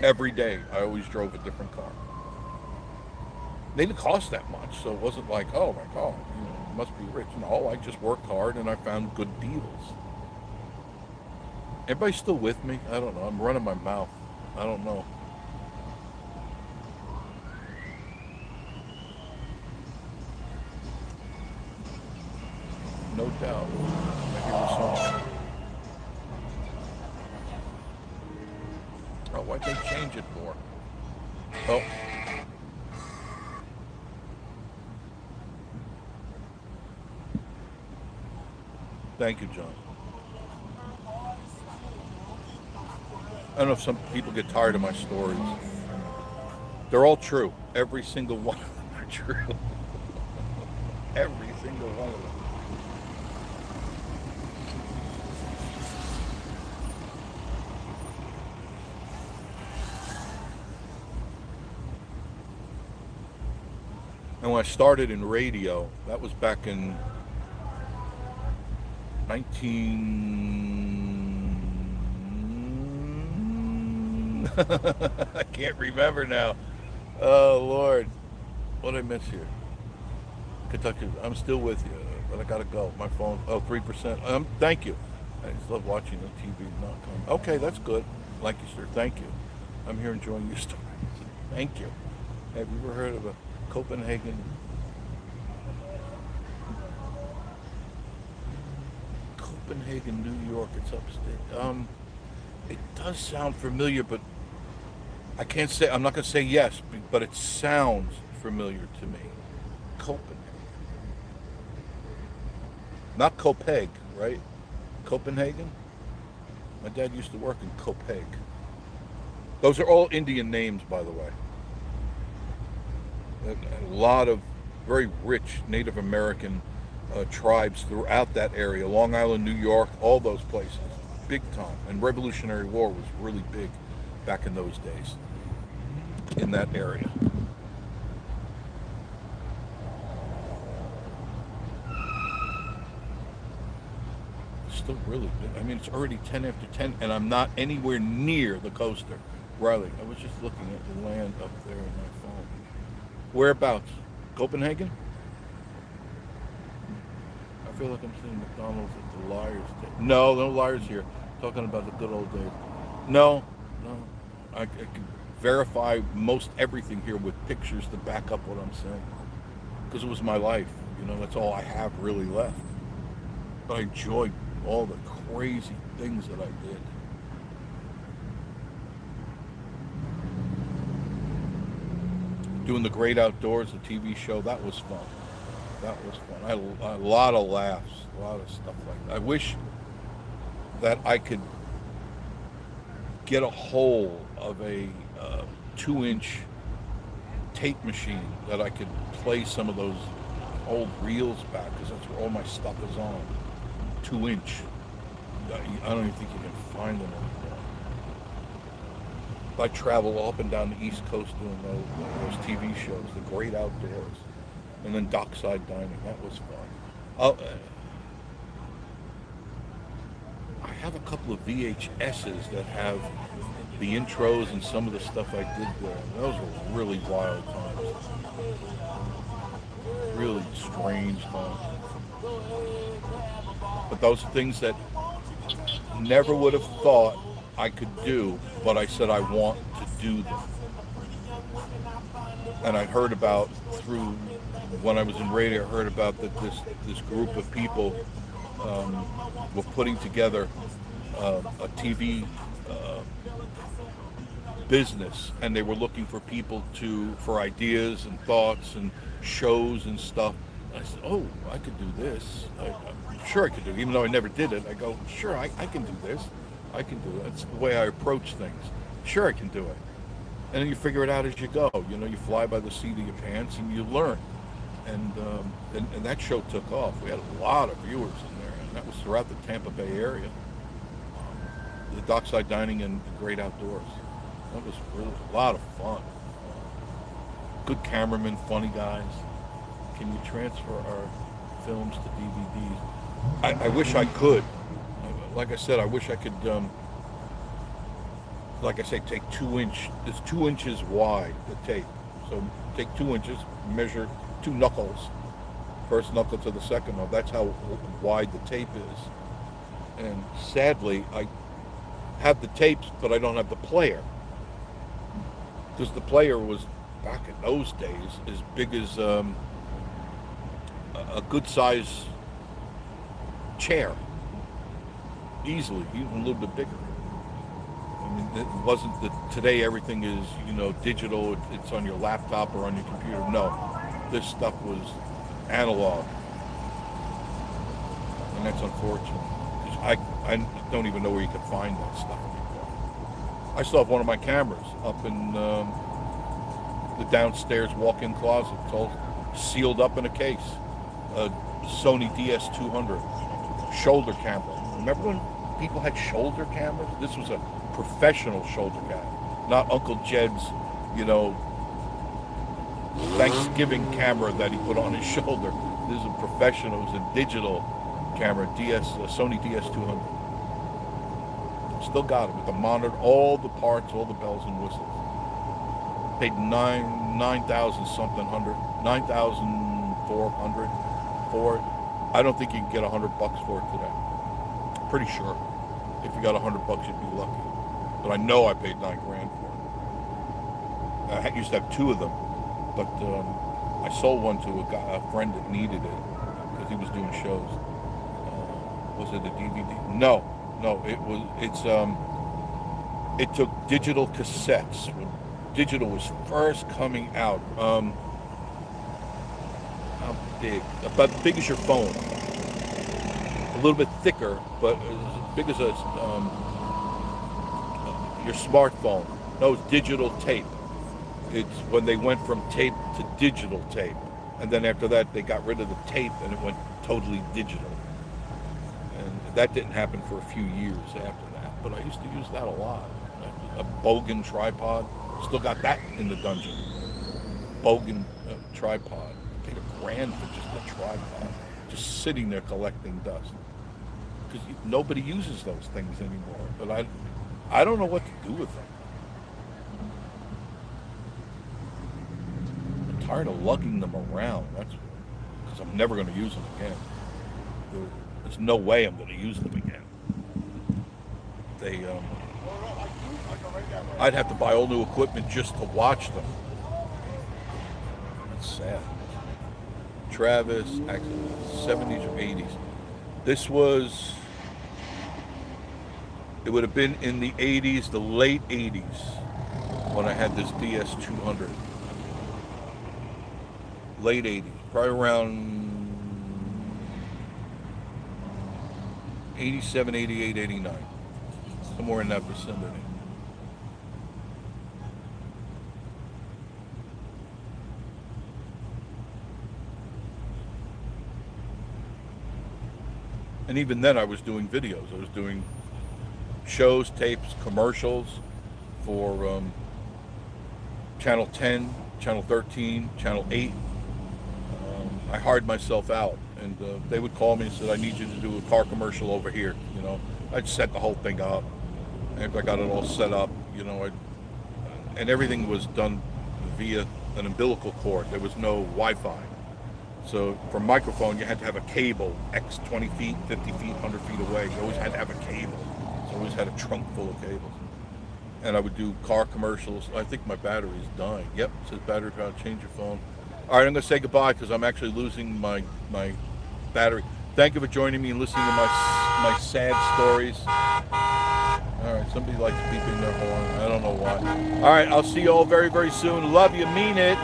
Every day, I always drove a different car. They didn't cost that much, so it wasn't like, "Oh my God, you must be rich." No, I just worked hard and I found good deals. Everybody still with me? I don't know. I'm running my mouth. I don't know. No doubt. I hear the song. Oh, why'd they change it for? Oh. Thank you, John. I don't know if some people get tired of my stories. They're all true. Every single one of them are true. Every single one of them. And when I started in radio, that was back in 19... I can't remember now. Oh, Lord. What did I miss here? Kentucky. I'm still with you, but I got to go. My phone, 3%. Thank you. I just love watching the TV not come. Okay, that's good. Lancaster, thank you. I'm here enjoying your story. Thank you. Have you ever heard of a Copenhagen, Copenhagen, New York? It's upstate. It does sound familiar, but I can't say. I'm not gonna say yes, but it sounds familiar to me. Copenhagen, not Copeg, right? Copenhagen. My dad used to work in Copeg. Those are all Indian names, by the way. A lot of very rich Native American tribes throughout that area, Long Island, New York, all those places, big time. And Revolutionary War was really big back in those days in that area. It's still really big. I mean, it's already 10 after 10, and I'm not anywhere near the coaster. Riley, I was just looking at the land up there on my phone. Whereabouts? Copenhagen? I feel like I'm seeing McDonald's at the Liars. No, no Liars here. Talking about the good old days. No, no. I can verify most everything here with pictures to back up what I'm saying. Because it was my life. You know, that's all I have really left. But I enjoyed all the crazy things that I did. Doing the Great Outdoors, the TV show, that was fun. That was fun. I had a lot of laughs, a lot of stuff like that. I wish that I could get a hold of a 2-inch tape machine that I could play some of those old reels back, because that's where all my stuff is on. 2-inch. I don't even think you can find them anymore. I travel up and down the East Coast doing those TV shows, The Great Outdoors, and then Dockside Dining. That was fun. I have a couple of VHSs that have the intros and some of the stuff I did there. Those were really wild times. Really strange times. But those are things that never would have thought I could do, but I said I want to do them. And I heard about through when I was in radio, I heard about that this group of people were putting together a TV business, and they were looking for people for ideas and thoughts and shows and stuff. And I said, oh, I could do this. I'm sure I could do it. Even though I never did it, I go, sure, I can do this. I can do it. That's the way I approach things. Sure, I can do it. And then you figure it out as you go. You know, you fly by the seat of your pants and you learn. And that show took off. We had a lot of viewers in there, and that was throughout the Tampa Bay area. The Dockside Dining and the Great Outdoors. That was really a lot of fun. Good cameramen, funny guys. Can you transfer our films to DVDs? I wish I could. Like I said, I wish I could, like I say, take 2-inch. It's 2 inches wide, the tape. So take 2 inches, measure 2 knuckles, first knuckle to the second knuckle. That's how wide the tape is. And sadly, I have the tapes, but I don't have the player. Because the player was, back in those days, as big as a good size chair. Easily, even a little bit bigger. I mean, it wasn't that today everything is, you know, digital, it's on your laptop or on your computer. No, this stuff was analog. And that's unfortunate. I don't even know where you could find that stuff anymore. I still have one of my cameras up in the downstairs walk-in closet. It's all sealed up in a case. A Sony DS200 shoulder camera. Remember when people had shoulder cameras? This was a professional shoulder camera, not Uncle Jed's, you know, Thanksgiving camera that he put on his shoulder. This is a professional. It was a digital camera, Sony DS200. Still got it with the monitor, all the parts, all the bells and whistles. Paid $9,000 something, 9,400 for it. I don't think you can get $100 for it today. Pretty sure. If you got $100, you'd be lucky. but I know I paid $9 grand for it. I used to have 2 of them, but I sold one to a friend that needed it because he was doing shows. Was it a DVD? No, it took digital cassettes when digital was first coming out. How big? About as big as your phone. A little bit thicker, but as big as your smartphone. No, it's digital tape. It's when they went from tape to digital tape, and then after that they got rid of the tape and it went totally digital. And that didn't happen for a few years after that, but I used to use that a lot. A Bogan tripod, still got that in the dungeon. Bogan tripod, I paid $1 grand for just a tripod, just sitting there collecting dust. Because nobody uses those things anymore, but I don't know what to do with them. I'm tired of lugging them around. That's because I'm never going to use them again. There's no way I'm going to use them again. I'd have to buy all new equipment just to watch them. That's sad. Travis, actually, 70s or 80s. This was, it would have been in the 80s, the late 80s, when I had this DS200. Late 80s, probably around 87, 88, 89. Somewhere in that vicinity. And even then I was doing videos. I was doing shows, tapes, commercials for Channel 10, Channel 13, Channel 8. I hired myself out, and they would call me and said, I need you to do a car commercial over here. You know, I'd set the whole thing up. After I got it all set up, you know, and everything was done via an umbilical cord. There was no Wi-Fi. So for microphone, you had to have a cable, 20 feet, 50 feet, 100 feet away. You always had to have a cable. So I always had a trunk full of cables. And I would do car commercials. I think my battery is dying. Yep, it says battery power, change your phone. All right, I'm going to say goodbye because I'm actually losing my battery. Thank you for joining me and listening to my sad stories. All right, somebody likes beeping their horn. I don't know why. All right, I'll see you all very, very soon. Love you, mean it.